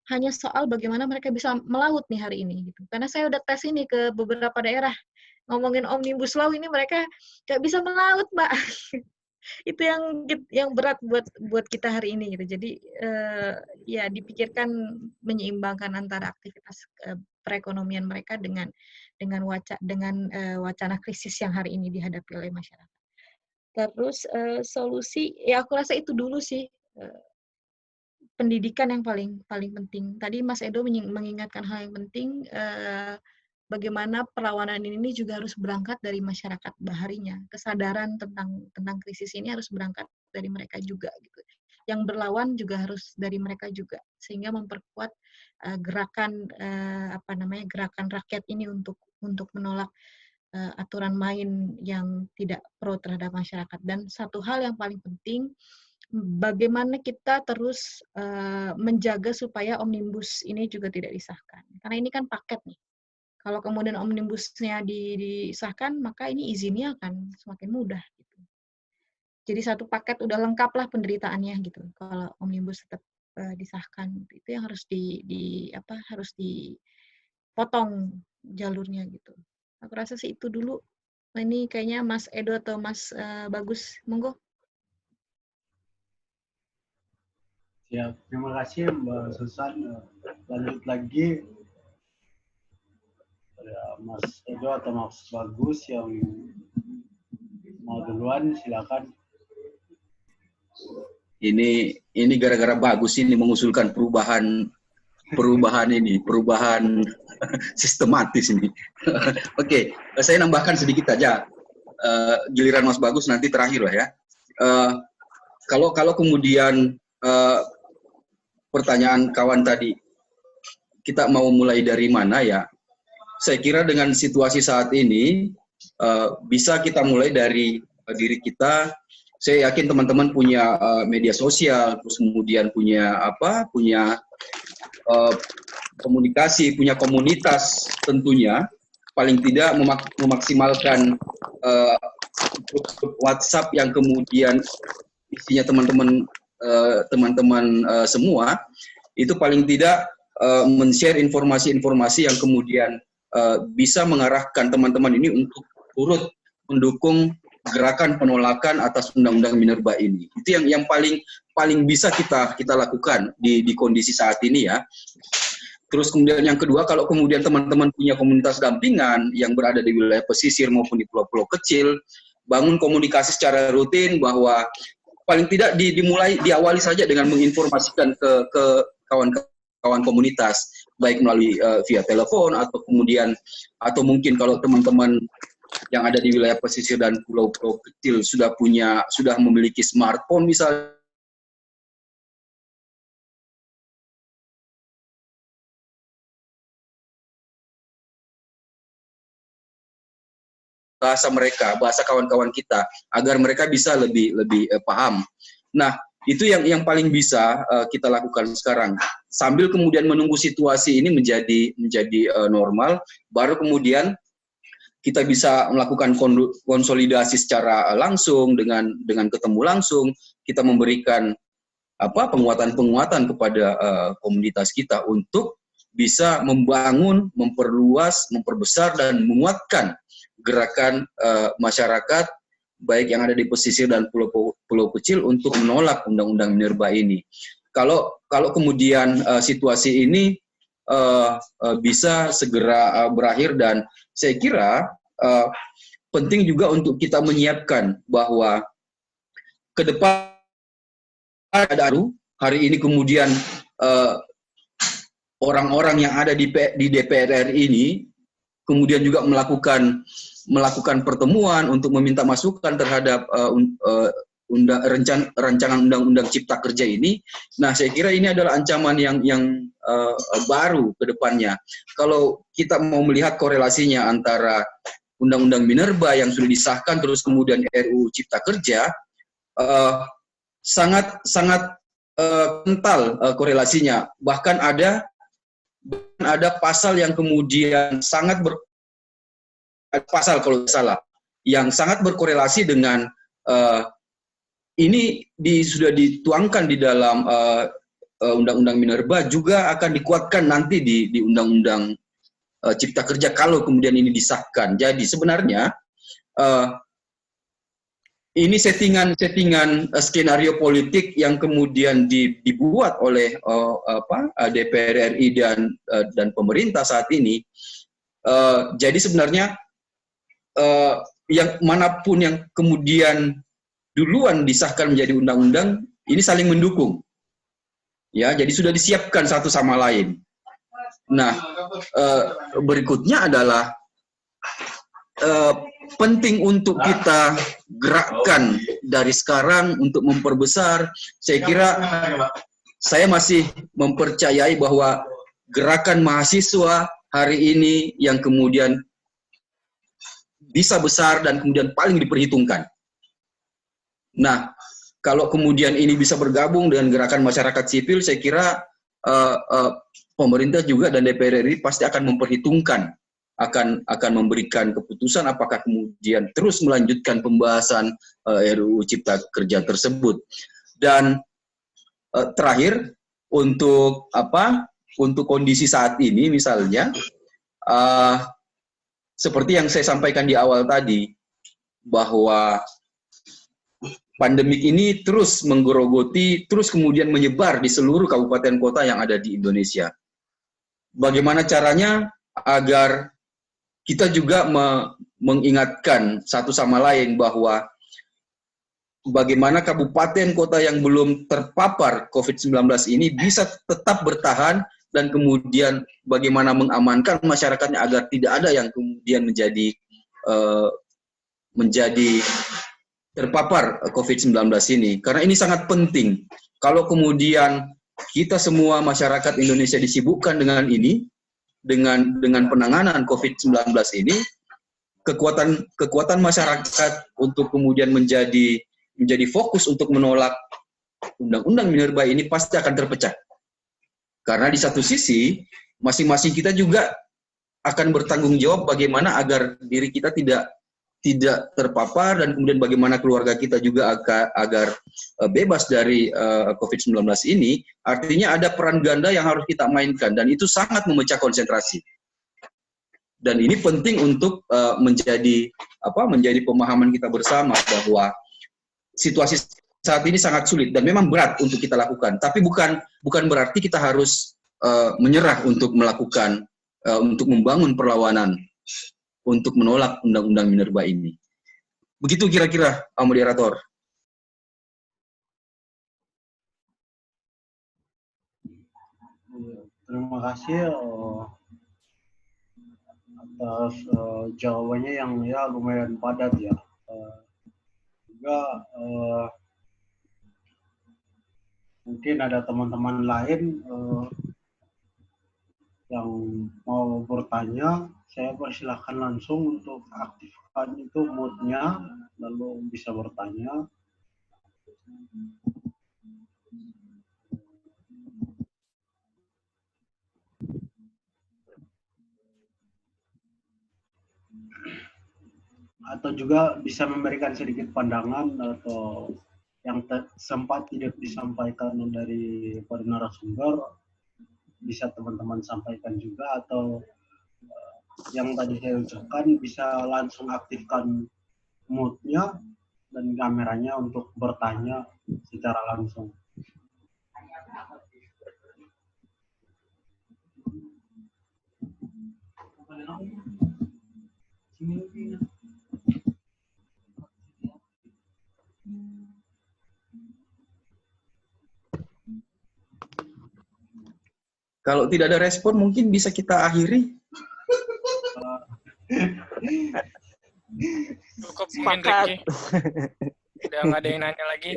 hanya soal bagaimana mereka bisa melaut nih hari ini gitu. Karena saya udah tes ini ke beberapa daerah, ngomongin Omnibus Law ini mereka nggak bisa melaut, Mbak. Itu yang berat buat kita hari ini gitu. Jadi ya dipikirkan menyeimbangkan antara aktivitas perekonomian mereka dengan wacana krisis yang hari ini dihadapi oleh masyarakat. Terus solusi, ya aku rasa itu dulu sih, pendidikan yang paling penting. Tadi Mas Edo mengingatkan hal yang penting, bagaimana perlawanan ini juga harus berangkat dari masyarakat baharinya. Kesadaran tentang krisis ini harus berangkat dari mereka juga gitu. Yang berlawan juga harus dari mereka juga, sehingga memperkuat gerakan gerakan rakyat ini untuk menolak aturan main yang tidak pro terhadap masyarakat. Dan satu hal yang paling penting, bagaimana kita terus menjaga supaya omnibus ini juga tidak disahkan. Karena ini kan paket nih. Kalau kemudian omnibusnya disahkan, maka ini izinnya akan semakin mudah. Gitu. Jadi satu paket udah lengkap lah penderitaannya gitu. Kalau omnibus tetap disahkan, itu yang harus harus dipotong jalurnya gitu. Aku rasa sih itu dulu. Nah, ini kayaknya Mas Edo atau Mas Bagus, monggo. Ya, terima kasih Mbak Susan. Lanjut lagi, ya, Mas Edo atau Mas Bagus yang mau duluan, silakan. Ini gara-gara Bagus ini mengusulkan perubahan sistematis ini. Oke, saya nambahkan sedikit aja. Giliran Mas Bagus nanti terakhir lah ya. Kalau kemudian pertanyaan kawan tadi, kita mau mulai dari mana ya? Saya kira dengan situasi saat ini bisa kita mulai dari diri kita. Saya yakin teman-teman punya media sosial, terus kemudian punya komunikasi, punya komunitas tentunya. Paling tidak memaksimalkan WhatsApp yang kemudian isinya teman-teman semua, itu paling tidak men-share informasi-informasi yang kemudian bisa mengarahkan teman-teman ini untuk turut mendukung gerakan penolakan atas Undang-Undang Minerba ini. Itu yang paling bisa kita lakukan di kondisi saat ini ya. Terus kemudian yang kedua, kalau kemudian teman-teman punya komunitas dampingan yang berada di wilayah pesisir maupun di pulau-pulau kecil, bangun komunikasi secara rutin, bahwa paling tidak diawali saja dengan menginformasikan ke kawan-kawan komunitas, baik melalui via telepon atau mungkin kalau teman-teman yang ada di wilayah pesisir dan pulau-pulau kecil sudah memiliki smartphone misalnya, bahasa kawan-kawan kita, agar mereka bisa lebih paham. Nah, itu yang paling bisa kita lakukan sekarang. Sambil kemudian menunggu situasi ini menjadi normal, baru kemudian kita bisa melakukan konsolidasi secara langsung dengan ketemu langsung. Kita memberikan penguatan kepada komunitas kita untuk bisa membangun, memperluas, memperbesar dan menguatkan gerakan masyarakat baik yang ada di pesisir dan pulau kecil untuk menolak Undang-Undang Minerba ini. Kalau kemudian situasi ini bisa segera berakhir, dan saya kira penting juga untuk kita menyiapkan bahwa ke depan ada hari ini kemudian orang-orang yang ada di DPR RI ini kemudian juga melakukan pertemuan untuk meminta masukan terhadap rancangan undang-undang Cipta Kerja ini. Nah, saya kira ini adalah ancaman yang baru ke depannya. Kalau kita mau melihat korelasinya antara Undang-Undang Minerba yang sudah disahkan terus kemudian RUU Cipta Kerja, sangat kental korelasinya. Bahkan ada pasal yang kemudian pasal kalau tidak salah yang sangat berkorelasi dengan ini sudah dituangkan di dalam Undang-Undang Minerba, juga akan dikuatkan nanti di Undang-Undang Cipta Kerja kalau kemudian ini disahkan. Jadi sebenarnya ini settingan skenario politik yang kemudian dibuat oleh DPR RI dan pemerintah saat ini. Jadi sebenarnya yang manapun yang kemudian duluan disahkan menjadi undang-undang, ini saling mendukung. Ya, jadi sudah disiapkan satu sama lain. Nah, berikutnya adalah penting untuk kita gerakkan dari sekarang untuk memperbesar. Saya kira saya masih mempercayai bahwa gerakan mahasiswa hari ini yang kemudian bisa besar dan kemudian paling diperhitungkan. Nah, kalau kemudian ini bisa bergabung dengan gerakan masyarakat sipil, saya kira pemerintah juga dan DPR RI pasti akan memperhitungkan, akan memberikan keputusan apakah kemudian terus melanjutkan pembahasan RUU Cipta Kerja tersebut. Dan terakhir, untuk kondisi saat ini misalnya, seperti yang saya sampaikan di awal tadi, bahwa pandemik ini terus menggerogoti, terus kemudian menyebar di seluruh kabupaten kota yang ada di Indonesia. Bagaimana caranya agar kita juga mengingatkan satu sama lain bahwa bagaimana kabupaten kota yang belum terpapar COVID-19 ini bisa tetap bertahan, dan kemudian bagaimana mengamankan masyarakatnya agar tidak ada yang kemudian menjadi terpapar COVID-19 ini. Karena ini sangat penting. Kalau kemudian kita semua masyarakat Indonesia disibukkan dengan ini, dengan penanganan COVID-19 ini, kekuatan masyarakat untuk kemudian menjadi fokus untuk menolak undang-undang Minerba ini pasti akan terpecah. Karena di satu sisi, masing-masing kita juga akan bertanggung jawab bagaimana agar diri kita tidak terpapar, dan kemudian bagaimana keluarga kita juga agar bebas dari COVID-19 ini. Artinya ada peran ganda yang harus kita mainkan, dan itu sangat memecah konsentrasi. Dan ini penting untuk menjadi pemahaman kita bersama bahwa situasi saat ini sangat sulit dan memang berat untuk kita lakukan. Tapi bukan berarti kita harus menyerah untuk melakukan, untuk membangun perlawanan untuk menolak undang-undang Minerba ini. Begitu kira-kira, moderator. Terima kasih atas jawabannya yang ya lumayan padat ya. Juga mungkin ada teman-teman lain yang mau bertanya, saya persilahkan langsung untuk aktifkan itu mute-nya, lalu bisa bertanya. Atau juga bisa memberikan sedikit pandangan atau yang sempat tidak disampaikan dari para narasumber, bisa teman-teman sampaikan juga, atau yang tadi saya ucapkan bisa langsung aktifkan mute-nya dan kameranya untuk bertanya secara langsung. Kalau tidak ada respon, mungkin bisa kita akhiri. Cukup mungkin, Ricky. Udah nggak ada yang nanya lagi.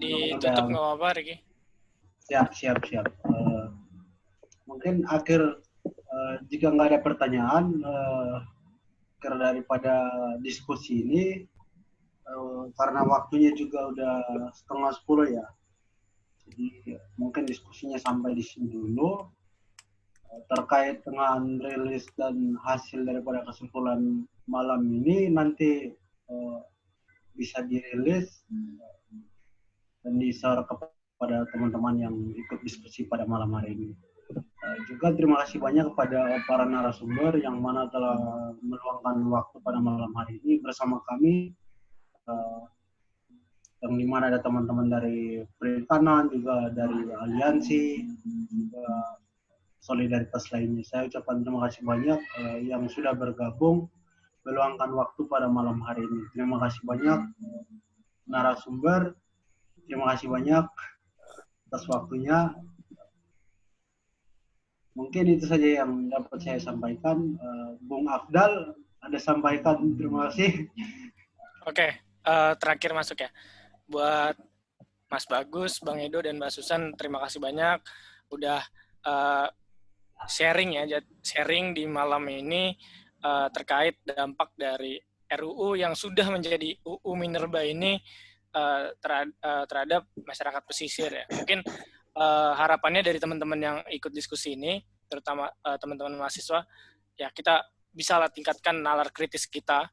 Ditutup nggak apa-apa, Ricky. Siap. Mungkin akhir, jika nggak ada pertanyaan, karena daripada diskusi ini, karena waktunya juga udah 9:30 ya, jadi mungkin diskusinya sampai di sini dulu. Terkait dengan rilis dan hasil daripada kesimpulan malam ini, nanti bisa dirilis dan di-share kepada teman-teman yang ikut diskusi pada malam hari ini. Juga terima kasih banyak kepada para narasumber yang mana telah meluangkan waktu pada malam hari ini bersama kami, yang dimana ada teman-teman dari Perikanan, juga dari Aliansi, juga solidaritas lainnya. Saya ucapkan terima kasih banyak yang sudah bergabung meluangkan waktu pada malam hari ini. Terima kasih banyak narasumber, terima kasih banyak atas waktunya. Mungkin itu saja yang dapat saya sampaikan. Bung Afdal, ada sampaikan terima kasih. Oke, terakhir masuk ya. Buat Mas Bagus, Bang Edo, dan Mbak Susan, terima kasih banyak udah sharing di malam ini terkait dampak dari RUU yang sudah menjadi UU Minerba ini terhadap masyarakat pesisir ya. Mungkin harapannya dari teman-teman yang ikut diskusi ini, terutama teman-teman mahasiswa, ya kita bisa tingkatkan nalar kritis kita,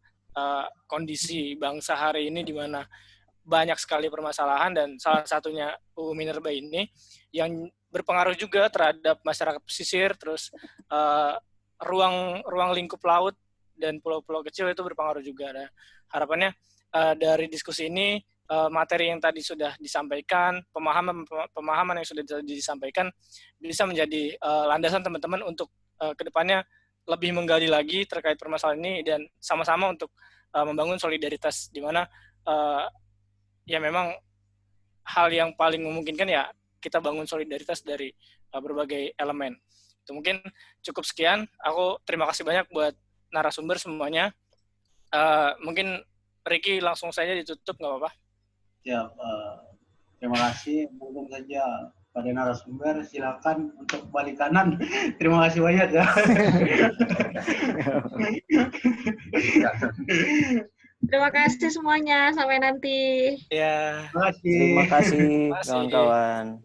kondisi bangsa hari ini di mana banyak sekali permasalahan, dan salah satunya UU Minerba ini yang berpengaruh juga terhadap masyarakat pesisir, terus ruang lingkup laut dan pulau-pulau kecil itu berpengaruh juga. Nah, harapannya dari diskusi ini, materi yang tadi sudah disampaikan, pemahaman yang sudah disampaikan bisa menjadi landasan teman-teman untuk kedepannya lebih menggali lagi terkait permasalahan ini, dan sama-sama untuk membangun solidaritas, di mana ya memang hal yang paling memungkinkan ya kita bangun solidaritas dari berbagai elemen. Itu mungkin cukup sekian. Aku terima kasih banyak buat narasumber semuanya. Mungkin Ricky langsung saja ditutup, nggak apa-apa? Ya, terima kasih. Mungkin saja pada narasumber, silakan untuk balik kanan. Terima kasih banyak ya. Terima kasih semuanya. Sampai nanti. Ya. Terima kasih. Terima kasih kawan-kawan.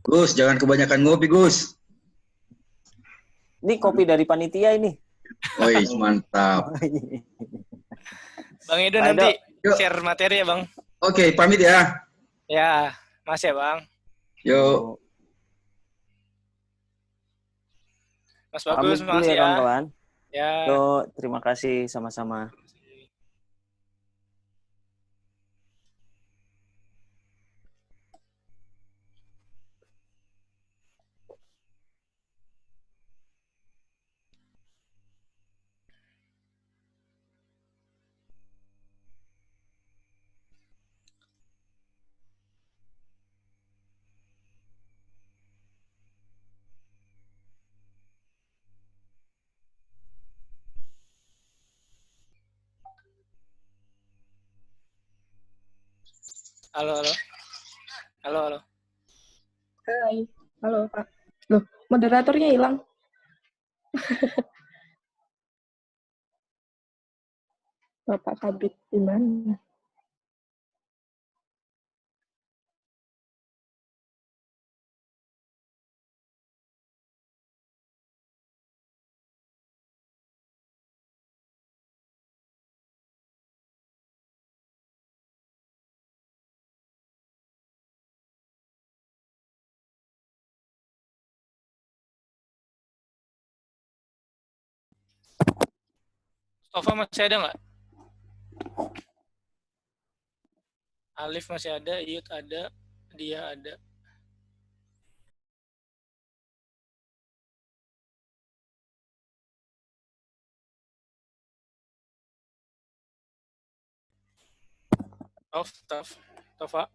Gus, jangan kebanyakan ngopi, Gus. Ini kopi dari panitia ini. Woi, mantap. Bang Edo Bang nanti Edo. share materi ya, Bang. Oke, pamit ya. Ya, Mas ya, Bang. Yuk. Mas Bagus, Pamit dulu makasih ya ya. kawan-kawan. Ya. Yuk, terima kasih sama-sama. Halo, halo. Halo, halo. Hai, halo Pak. Loh, moderatornya hilang. Bapak Kabit di mana? Mustafa masih ada nggak? Alif masih ada, Iyut ada, dia ada. Tova.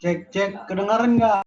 Cek, kedengaran nggak?